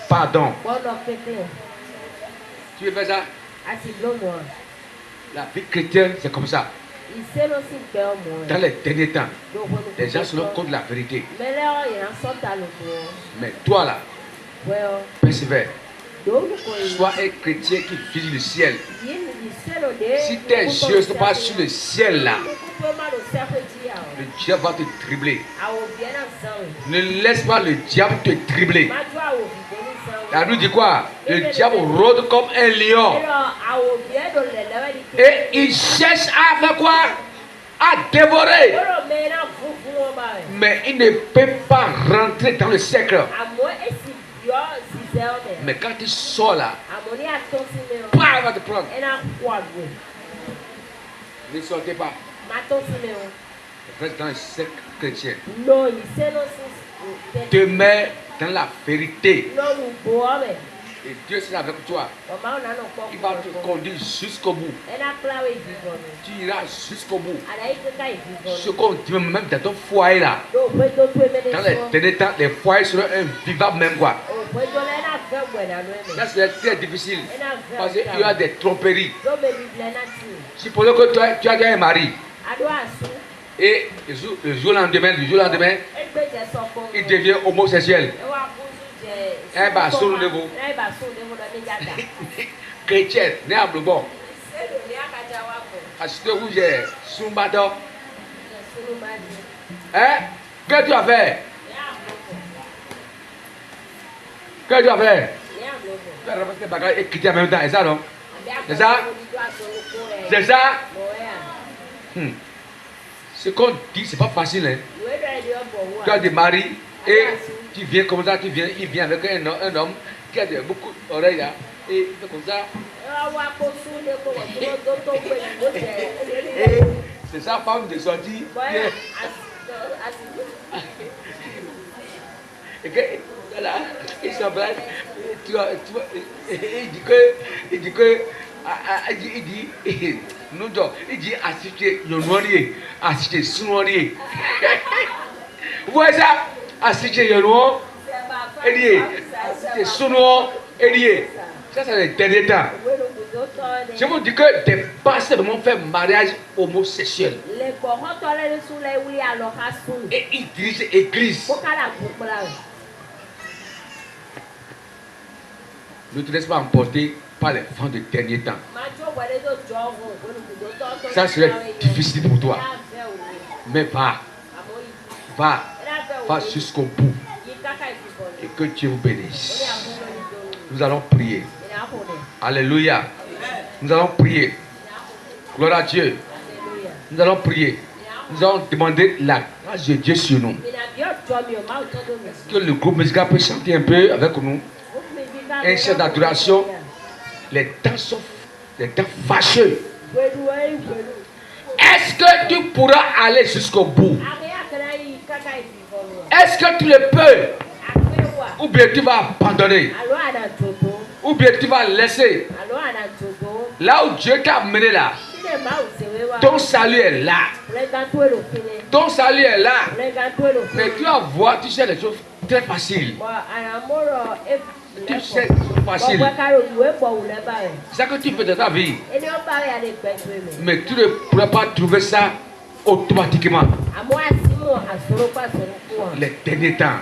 A: Pardon. Tu veux faire ça? La vie chrétienne, c'est comme ça. Dans les derniers temps, les gens seront contre la vérité. Mais toi là, persévère. Sois un chrétien qui vise le ciel. Si tes yeux ne sont pas sur le ciel là, le diable va te dribbler. Ne laisse pas le diable te dribbler. La nous dit quoi? Le diable rôde comme un lion. Et il cherche à faire quoi? À dévorer. Mais il ne peut pas rentrer dans le cercle. Mais quand il sort là, il va te prendre. Ne sortez pas. Reste dans le cercle chrétien. Demeure dans la vérité. Et Dieu sera avec toi. Il va te conduire jusqu'au bout. Tu iras jusqu'au bout. Ce qu'on dit même dans ton foyer là. Dans les derniers temps, les foyers seront invivables même quoi. Là c'est très difficile. Parce qu'il y a des tromperies. Supposons que tu as un mari. Et le jour lendemain, il devient homosexuel. Chrétien, n'est pas bon. Acheter où j'ai Sumbato. Hein? Qu'est-ce que tu as fait? Qu'est-ce que tu as fait? Tu as ramassé bagage et quitter en même temps, c'est ça non? C'est ça? C'est ça? Ce qu'on dit, c'est pas facile. Hein? Tu as des maris et tu viens comme ça, il vient avec un homme qui a beaucoup d'oreilles là. Et il fait comme ça. Et c'est sa femme de sortie. Et que, voilà, il s'embrasse. Il dit assister le noirier, assister sous noirier. Vous voyez ça? Assister le noir, assister sous noir, ça c'est le dernier temps. Je vous dis que des pasteurs vont faire mariage homosexuel. Et ils dirigent l'église. Ne te laisse pas emporter par les vents de dernier temps. Ça serait difficile pour toi. Mais va jusqu'au bout. Et que Dieu vous bénisse. Nous allons prier. Alléluia. Nous allons prier. Gloire à Dieu. Nous allons prier. Nous allons demander la grâce de Dieu sur nous. Que le groupe musical peut chanter un peu avec nous. Un chef d'adoration. Les temps sont des temps fâcheux. Est-ce que tu pourras aller jusqu'au bout? Est-ce que tu le peux? Ou bien tu vas abandonner? Ou bien tu vas laisser? Là où Dieu t'a amené là, ton salut est là. Ton salut est là. Mais tu vas voir, tu sais les choses très faciles. Tu sais, facile. C'est ça que tu fais de ta vie. Mais tu ne pourras pas trouver ça automatiquement. Les derniers temps,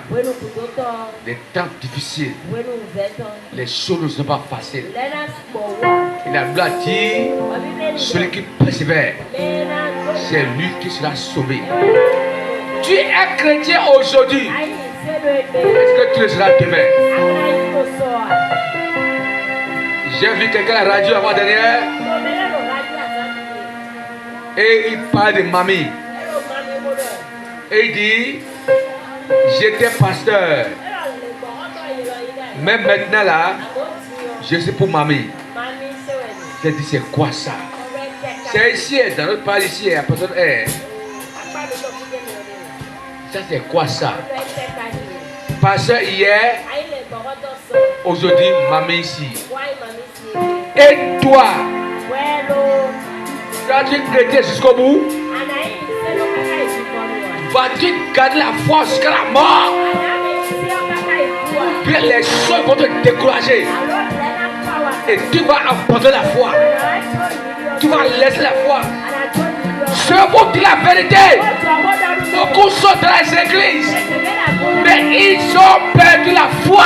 A: les temps difficiles, les choses ne sont pas faciles. Et la Bible dit, celui qui persévère, c'est lui qui sera sauvé. Tu es chrétien aujourd'hui. Est-ce que tu le seras demain? J'ai vu quelqu'un à la radio avant-dernière et il parle de mamie. Et il dit, j'étais pasteur. Mais maintenant là, je suis pour mamie. J'ai dit, c'est quoi ça? C'est ici, dans notre pays ici, la personne est. Ça c'est quoi ça? Pasteur hier, aujourd'hui, mamie ici. Et toi, tu as été chrétien jusqu'au bout? Vas-tu garder la foi jusqu'à la mort? Puis les choses vont te décourager. Et tu vas abandonner la foi. Tu vas laisser la foi. Je vous dis la vérité. Beaucoup sont dans les églises, mais ils ont perdu la foi.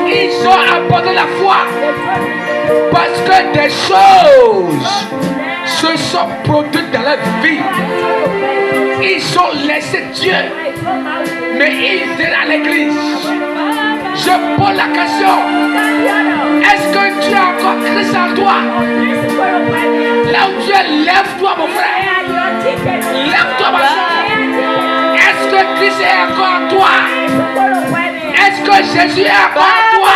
A: Ils ont abandonné la foi. Parce que des choses se sont produites dans leur vie. Ils ont laissé Dieu, mais ils étaient à l'église. Je pose la question, est-ce que tu as encore Christ en toi? Là où tu es, lève-toi mon frère. Lève-toi ma soeur. Est-ce que Christ est encore en toi? Est-ce que Jésus est encore en toi?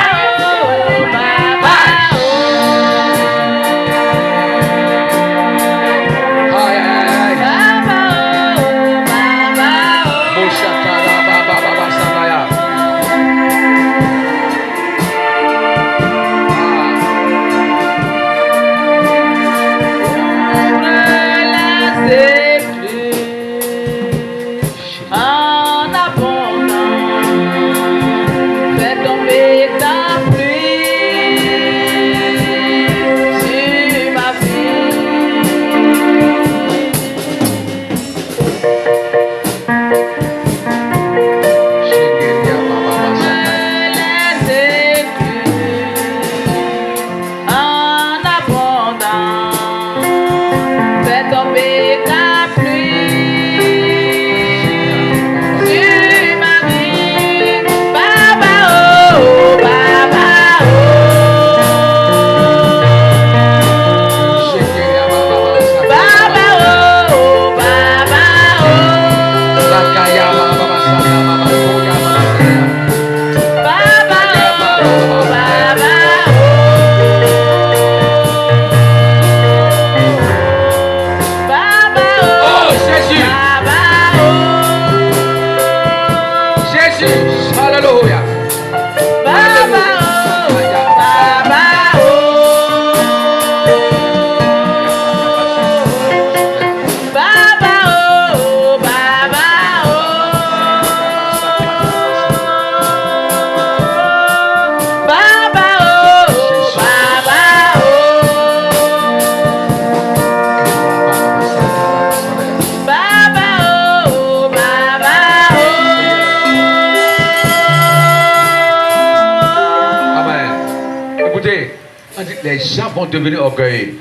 A: Les gens vont devenir orgueilleux.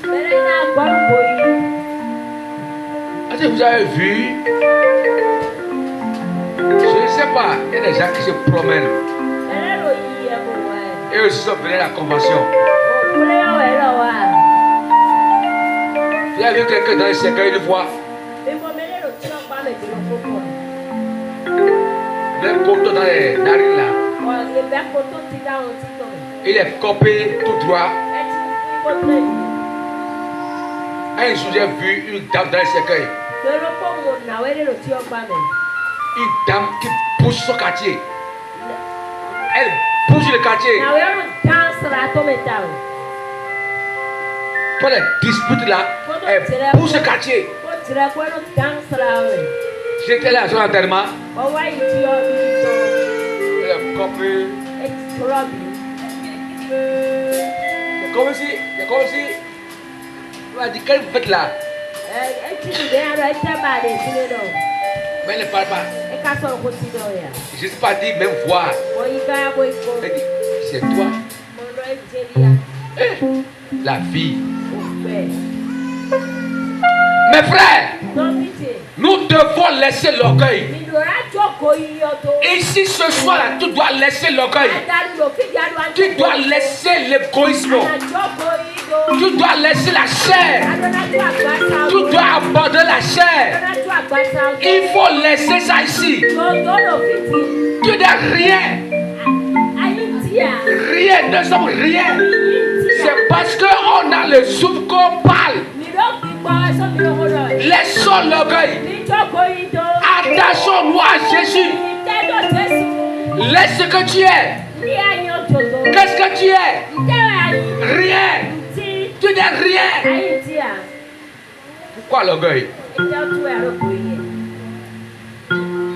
A: Est-ce que vous avez vu? Je ne sais pas, il y a des gens qui se promènent. Et eux sont venus à la convention. Vous avez vu quelqu'un dans les cercueils une fois? Le coton dans les narines là. Il est copé tout droit. Un jour j'ai vu une dame dans le cercueil. Une dame qui pousse son quartier. Elle pousse le quartier. Pour les disputes là, elle pousse le quartier. J'étais là sur l'enterrement. Comme si. On a dit qu'elle fait là. Mais elle ne parle pas. Je ne sais pas dire même voir. Elle dit, c'est toi. La vie. Mes frères, nous devons laisser l'orgueil. Ici ce soir, là, tu dois laisser l'orgueil. Tu dois laisser l'égoïsme. Tu dois laisser la chair. Tu dois abandonner la chair. Il faut laisser ça ici. Tu n'es rien. Rien, nous sommes rien. C'est parce qu'on a le souffle qu'on parle. Laissons l'orgueil. Attachons-nous à Jésus. Laisse ce que tu es. Qu'est-ce que tu es? Rien. Tu n'es rien. Pourquoi l'orgueil?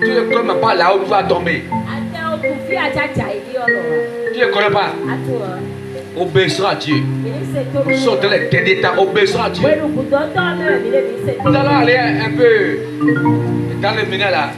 A: Tu ne connais pas là où tu vas tomber. Tu ne connais pas. Obéissons à Dieu. Nous sommes dans les derniers temps. Obéissons à Dieu. Nous allons aller un peu dans le milieu là.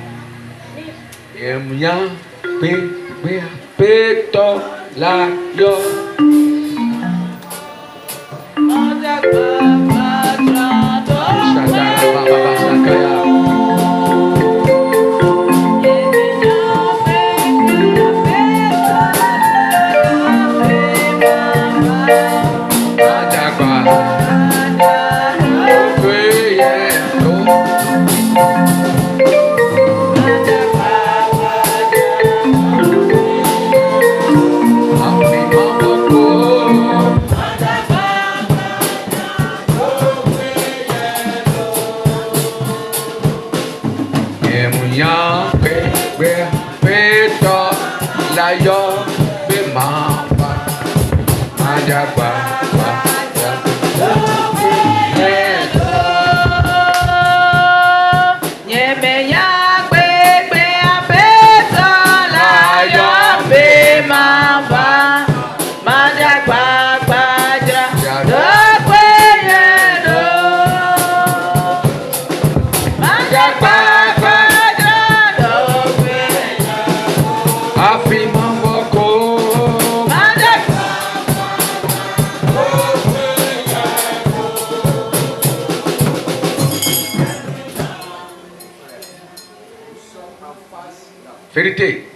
A: Vérité.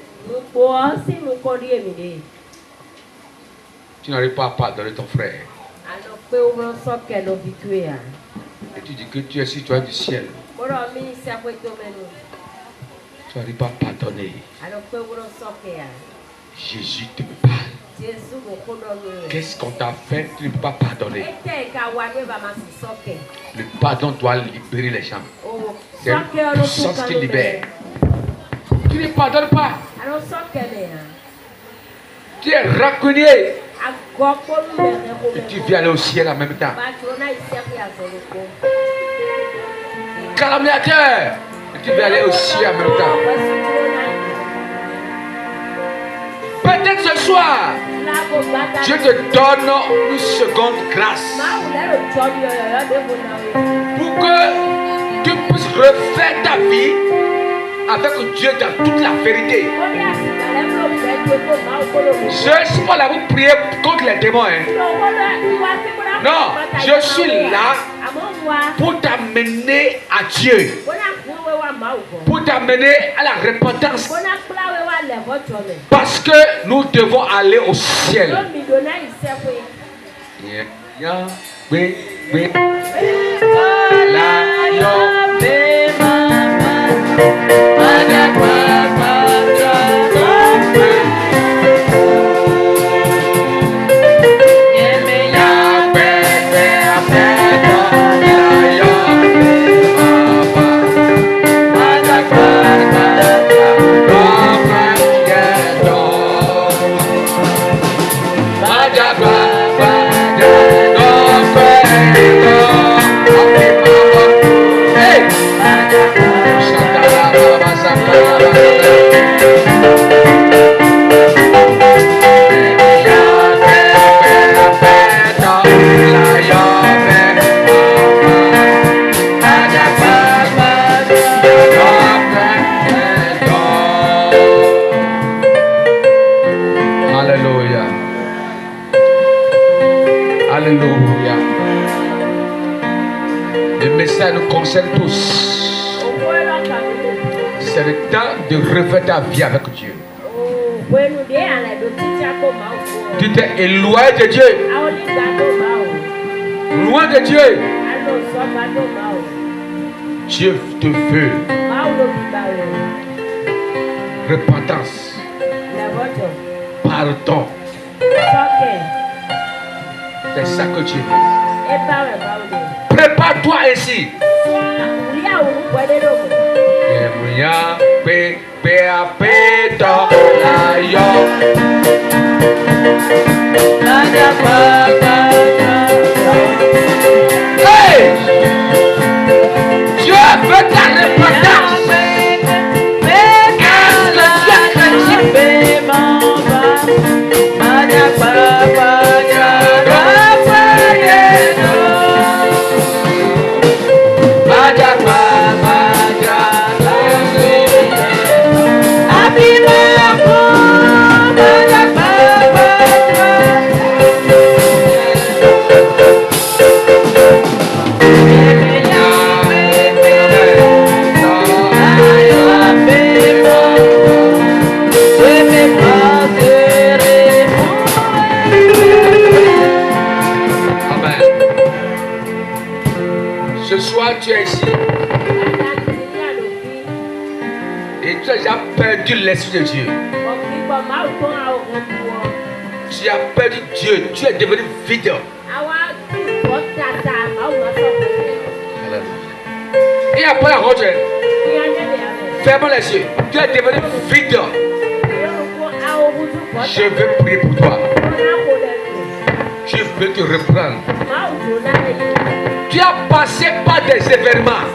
A: Tu n'arrives pas à pardonner ton frère. Et tu dis que tu es citoyen du ciel. Tu n'arrives pas à pardonner. Jésus te parle. Qu'est-ce qu'on t'a fait? Tu ne peux pas pardonner. Le pardon doit libérer les gens. C'est une puissance qui libère. Tu ne pardonnes pas. Tu es rancunier. Et tu viens aller au ciel en même temps. Calomniateur. Et tu viens aller au ciel en même temps. Peut-être ce soir, Dieu te donne une seconde grâce pour que tu puisses refaire ta vie avec Dieu dans toute la vérité. Je ne suis pas là pour prier contre les démons. Non, je suis là pour t'amener à Dieu. Pour t'amener à la repentance. Parce que nous devons aller au ciel. Hey! Alléluia. Alléluia. Le message nous concerne tous. C'est le temps de refaire ta vie avec Dieu. Tu t'es éloigné de Dieu. Loin de Dieu. Dieu te veut. Repentance. Pardon. C'est ça que Dieu veut. Prépare-toi ainsi. Hey! Dieu veut ta repentance. Tu es ici et tu as déjà perdu l'esprit de Dieu. Tu as perdu Dieu, tu es devenu vide. Et après la route, ferme les yeux, tu es devenu vide. Je veux prier pour toi. Je veux te reprendre. Tu as passé par des événements,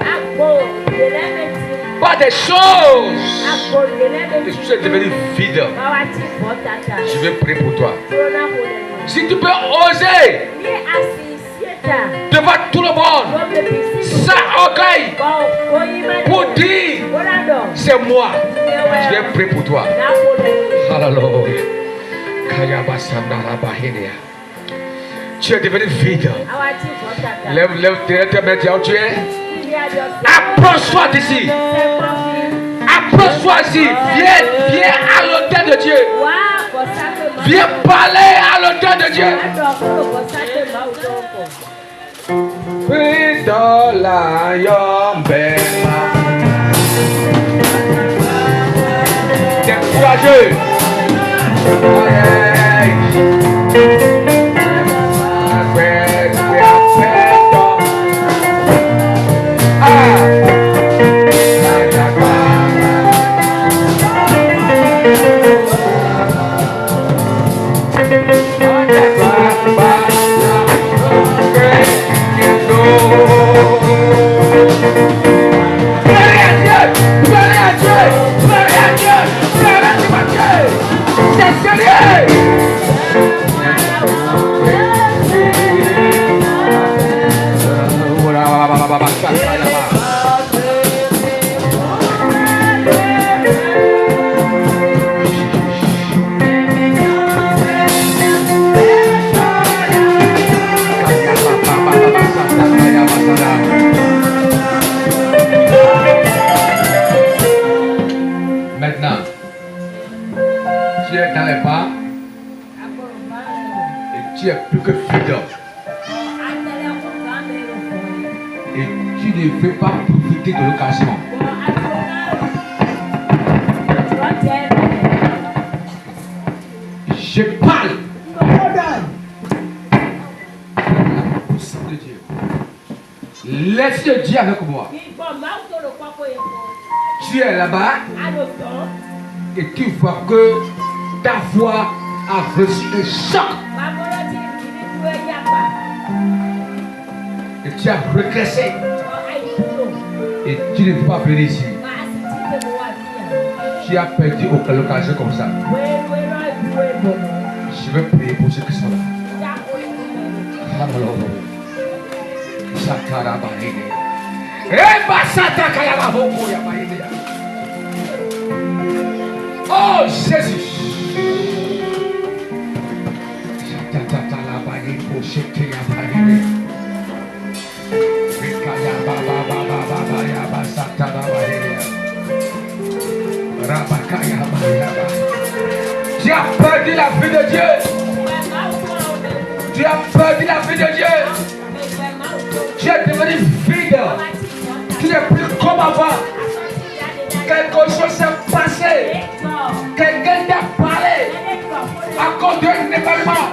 A: par des choses, et tu es devenu vide. Je vais prier pour toi. Si tu peux oser devant tout le monde, sans orgueil, pour dire c'est moi, je vais prier pour toi. Alléluia. Tu es devenu vide. Lève tes mains, tu es. Approche-toi d'ici. Approche-toi ici. Viens à l'autel de Dieu. Viens parler à l'autel de Dieu. T'es courageux. Maintenant, tu es dans les pas et tu es plus que fidèle. Et tu ne veux pas profiter de l'occasion. Je parle. Laisse Dieu avec moi. Tu es là-bas et tu vois que ta foi a reçu un choc. Et tu as régressé. Et tu ne peux pas venir ici. Tu as perdu l'occasion comme ça. Je vais prier pour ceux qui sont là. Oh Jésus. Tu as perdu la vie de Dieu. Tu es devenu vide. Tu n'es plus comme avant. Quelque chose s'est passé. Quelqu'un t'a parlé. À cause d'un événement.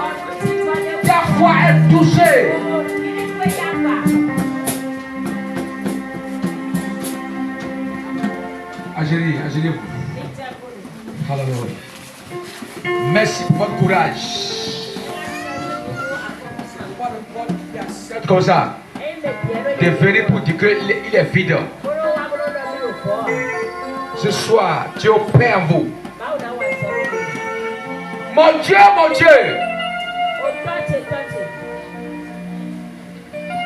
A: Ta foi est touchée. Agirez-vous. Hallelujah. Merci pour votre courage. Comme ça. De venir pour dire qu'il est vide. Ce soir, Dieu opère en vous. Mon Dieu, mon Dieu.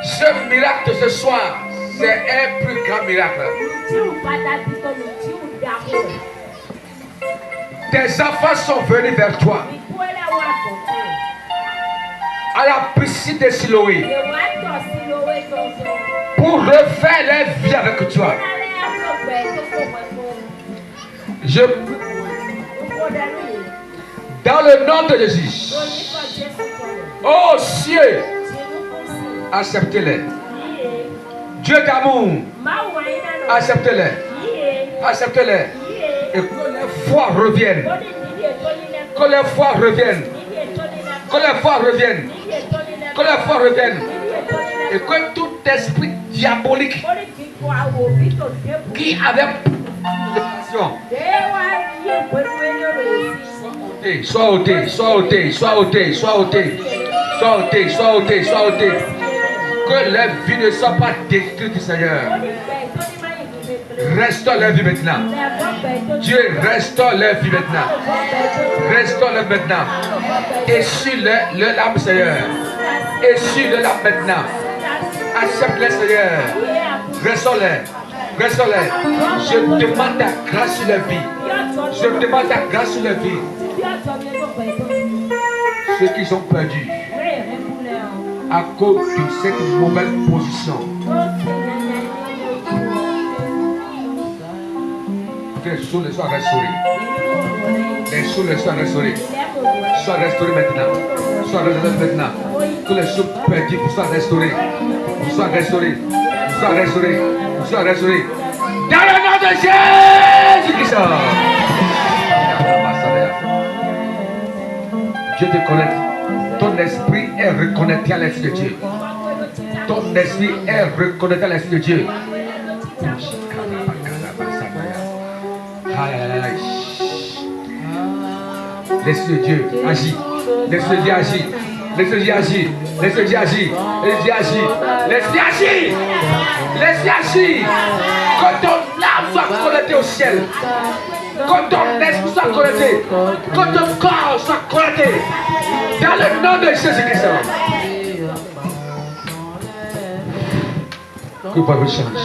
A: Ce miracle de ce soir, c'est un plus grand miracle. Tes enfants sont venus vers toi. À la piscine de Siloé. Pour refaire leur vie avec toi. Dans le nom de Jésus. Oh cieux, acceptez-les. Dieu d'amour, acceptez-les. Acceptez-les. Et que les foi reviennent. Que les foi reviennent. Que les foi reviennent. Que les foi reviennent. Et que tout esprit diabolique qui avait soit ôté, soit ôté, soit ôté, soit ôté, soit ôté, soit ôté, soit ôté. Que les vies ne soient pas détruites, Seigneur. Restaure leur vie maintenant. Dieu, restaure leur vie maintenant. Restaure leur maintenant. Essuie leur âme, Seigneur. Essuie leur âme maintenant. Accepte-les, Seigneur. Restaure-les. Restaure-les. Je demande ta grâce sur leur vie. Je demande ta grâce sur leur vie. Ceux qui sont perdus à cause de cette mauvaise position. Que les souls soient restaurés. Les souls soient restaurés. Soient restaurés maintenant. Soient restaurés maintenant. Que les souls perdus soient restaurés. Soient restaurés. Soient restaurés. Soient restaurés. Dans le nom de Jésus-Christ. Dieu te connaît. Ton esprit est reconnecté à l'esprit de Dieu. Ton esprit est reconnecté à l'esprit de Dieu. L'esprit de Dieu agit. L'esprit de Dieu agit. L'esprit de Dieu agit. L'esprit de Dieu agit. L'esprit agit. L'esprit agit. L'esprit agit. Que ton âme soit connectée au ciel. Que ton esprit soit connecté. Que ton corps soit connecté. Dans le nom de Jésus-Christ. Que votre vie change.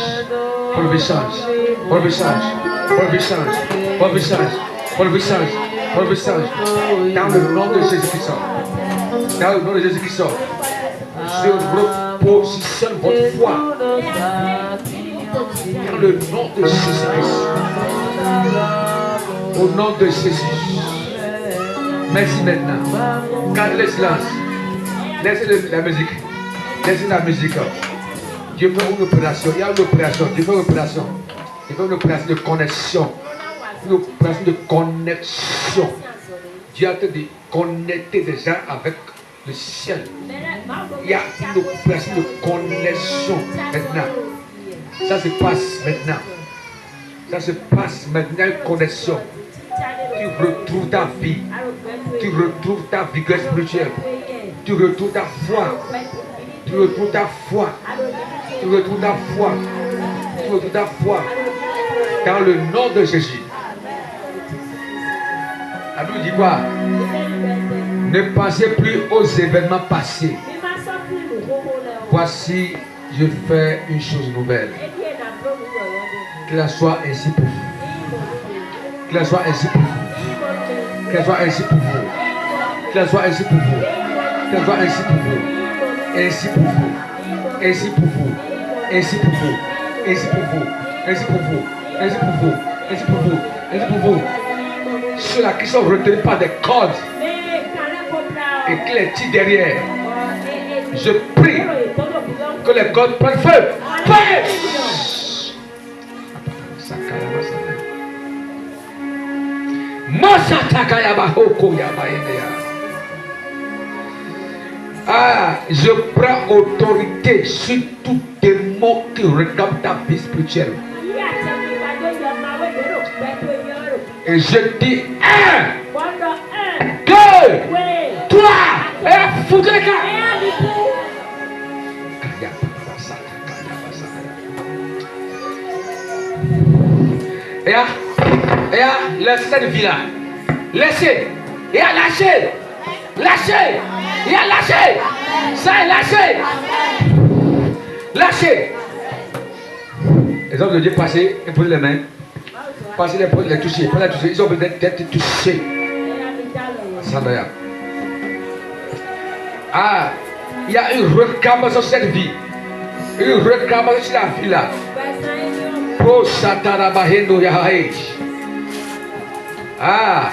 A: Votre vie change. Votre vie change. Votre vie change. Votre vie change. Votre vie change. Votre vie change. Dans le nom de Jésus-Christ. Dans le nom de Jésus-Christ. Je repositionne votre foi. Dans le nom de Jésus-Christ. Au nom de Jésus. Merci maintenant. Gardez le silence. Laissez la musique. Laissez la musique. Dieu fait une opération. Il y a une opération. Dieu fait une opération. Il fait une opération de connexion. Une opération de connexion. Dieu a été de connecter des gens avec le ciel. Il y a une opération de connexion maintenant. Ça se passe maintenant. Ça se passe maintenant, une connexion. Tu retrouves ta vie. Tu retrouves ta vigueur spirituelle. Tu retrouves ta foi. Tu retrouves ta foi. Tu retrouves ta foi. Tu retrouves ta foi. Dans le nom de Jésus. La Bible dit quoi? Ne pensez plus aux événements passés. Voici, je fais une chose nouvelle. Qu'elle soit ainsi pour vous. Qu'elle soit ainsi pour vous. Qu'elle soit ainsi pour vous. Qu'elle soit ainsi pour vous. Qu'elle soit ainsi pour vous. Ainsi pour vous. Ainsi pour vous. Ainsi pour vous. Ainsi pour vous. Ainsi pour vous. Ainsi pour vous. Ainsi pour vous. Ainsi pour vous. Ceux-là qui sont retenus par des cordes et qui les tirent derrière. Je prie que les cordes prennent feu. Feu! Ah, je prends autorité sur tous les mots qui réclament ta vie spirituelle. Et je dis 1, 2, 3, et foutez les gars. Et laissez cette vie là. Laissez. Et lâchez. Lâchez. Et lâchez. Ça est lâché. Lâchez. Les hommes de Dieu passez et posez les mains. Passez les toucher. Pas les toucher. Ils ont besoin d'être touchés. Ah, il y a une réclamation sur cette vie. Une réclamation sur la vie là. Ah,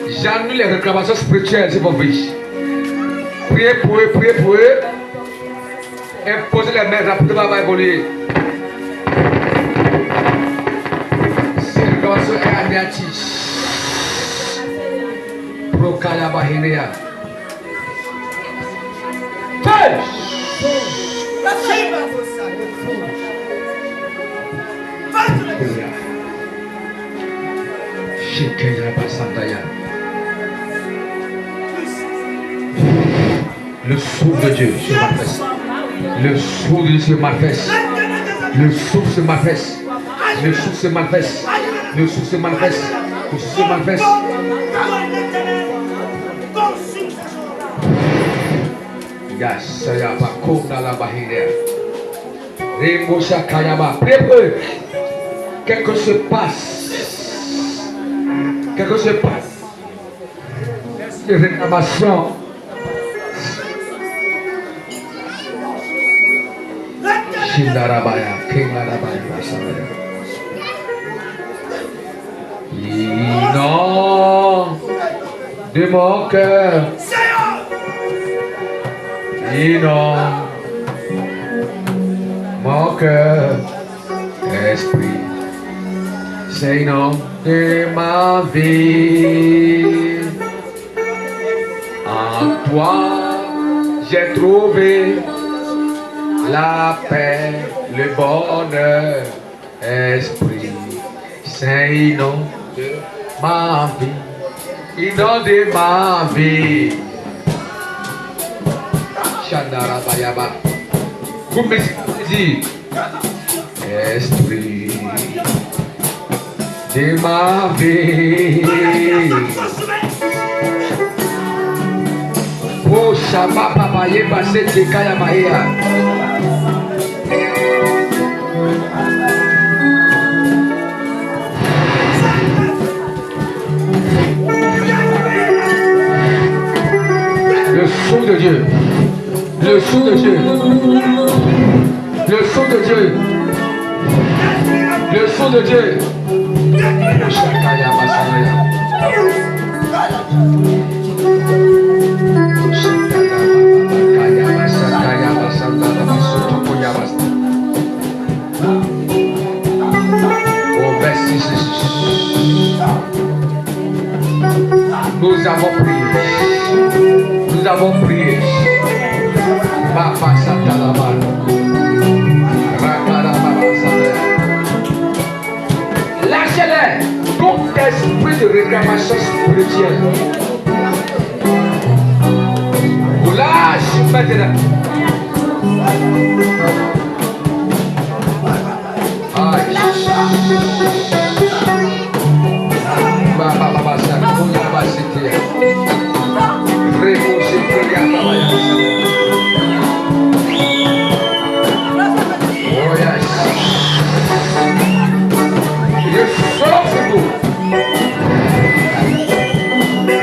A: j'annule les réclamations spirituelles sur vos vies. Priez pour eux. Imposez les mains, rapidement va évoluer. Cette réclamation est anéantie. Procala Bahinéa. Le souffle de Dieu se manifeste. Le souffle de Dieu se manifeste. Le souffle se manifeste. Le souffle se manifeste. Le souffle se manifeste. Le souffle se manifeste. Saya bakunda la bahine. Remosha kayaba. Priez. Quelque chose se passe. Quelque chose se passe. Des réclamations. Shindarabaya, Kingarabaya, Basabaya. Non de mon cœur. Non, mon cœur, esprit, c'est non de ma vie. En toi, j'ai trouvé la paix, le bonheur, esprit, c'est non de ma vie. Non de ma vie. Chandara Bayaba. Vous me dites, esprit de ma vie. Oh, Shama Papa Yeba Sete Kaya Mahia. Le son de Dieu. Le son de Dieu. Le son de Dieu. Le son de Dieu. Shakaya Basaya. Oh, merci Jésus. Nous avons prié. Nous avons prié. Papa Satalabal. Lâchez-les. Tout esprit de réclamation spirituelle. Vous lâchez maintenant. Baba Satalabal. Oh yes.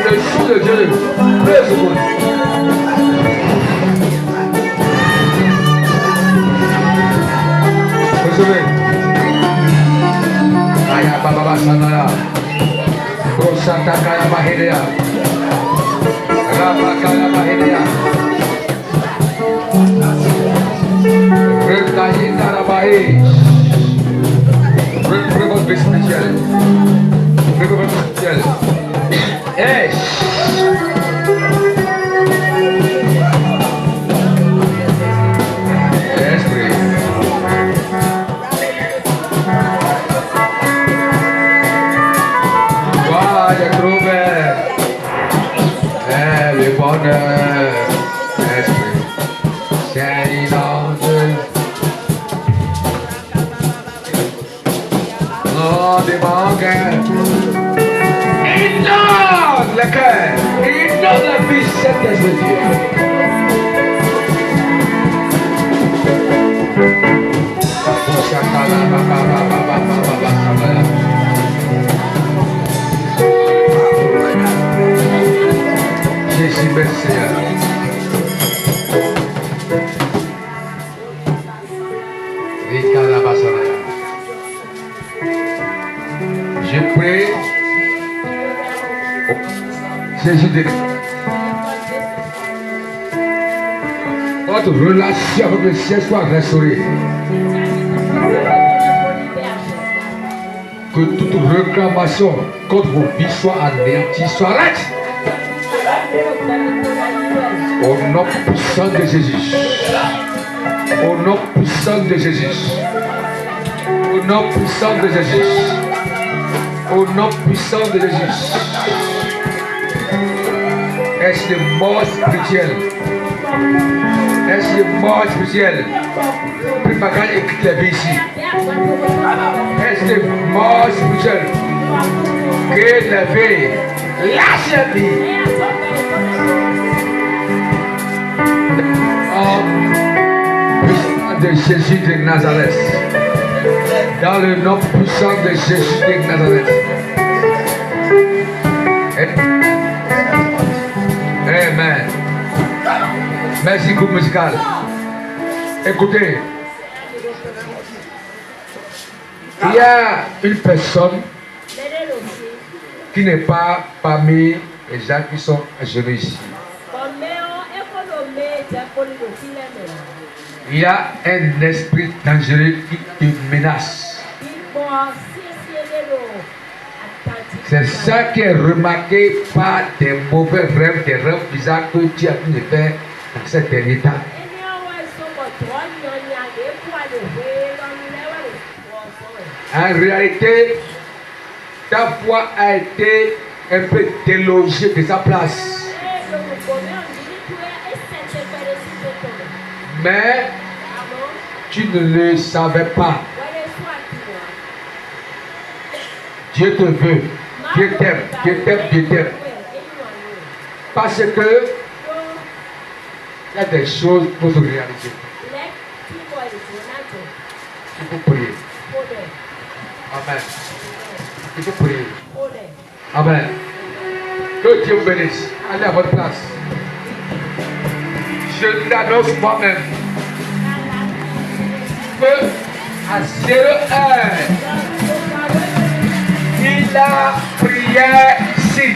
A: Le son de Dieu, recevez. Aya Baba Sanaya. Rosata Kaya Bahidea. Rabba Kaya Bahidea. Allez. Prenez votre vie spirituelle. Prenez votre vie spirituelle. Hey. Esprit. Wow, j'ai trouvé. Le bonheur. Esprit. Des mangas. Inonde le cœur, inonde la vie sainte de Dieu. Jésus, merci. Je prie, Jésus de votre relation avec le ciel soit restaurée. Que toute réclamation contre vos vies soit anéantie, soit arrête. Au nom puissant de Jésus. Au nom puissant de Jésus. Au nom puissant de Jésus. Au nom puissant de Jésus. Est-ce de mort spirituelle? Est-ce de mort spirituelle? Préparez et quitte la vie ici. Est-ce de mort spirituelle? Que la vie, lâche la vie. De Jésus de Nazareth, dans le nom puissant de Jésus de Nazareth. Amen. Merci groupe musical. Écoutez, il y a une personne qui n'est pas parmi les gens qui sont agenouillés ici. Il y a un esprit dangereux qui te menace. C'est ça qui est remarqué par des mauvais rêves, des rêves bizarres que tu as pu faire dans cet dernier temps. En réalité, ta foi a été un peu délogée de sa place. Mais tu ne le savais pas. Dieu te veut. Dieu t'aime. Dieu t'aime. Dieu t'aime. Parce que il y a des choses pour se réaliser. Il faut prier. Amen. Il faut prier. Amen. Que Dieu vous bénisse. Allez à votre place. Je t'annonce moi-même que à 0h, il a prié ici.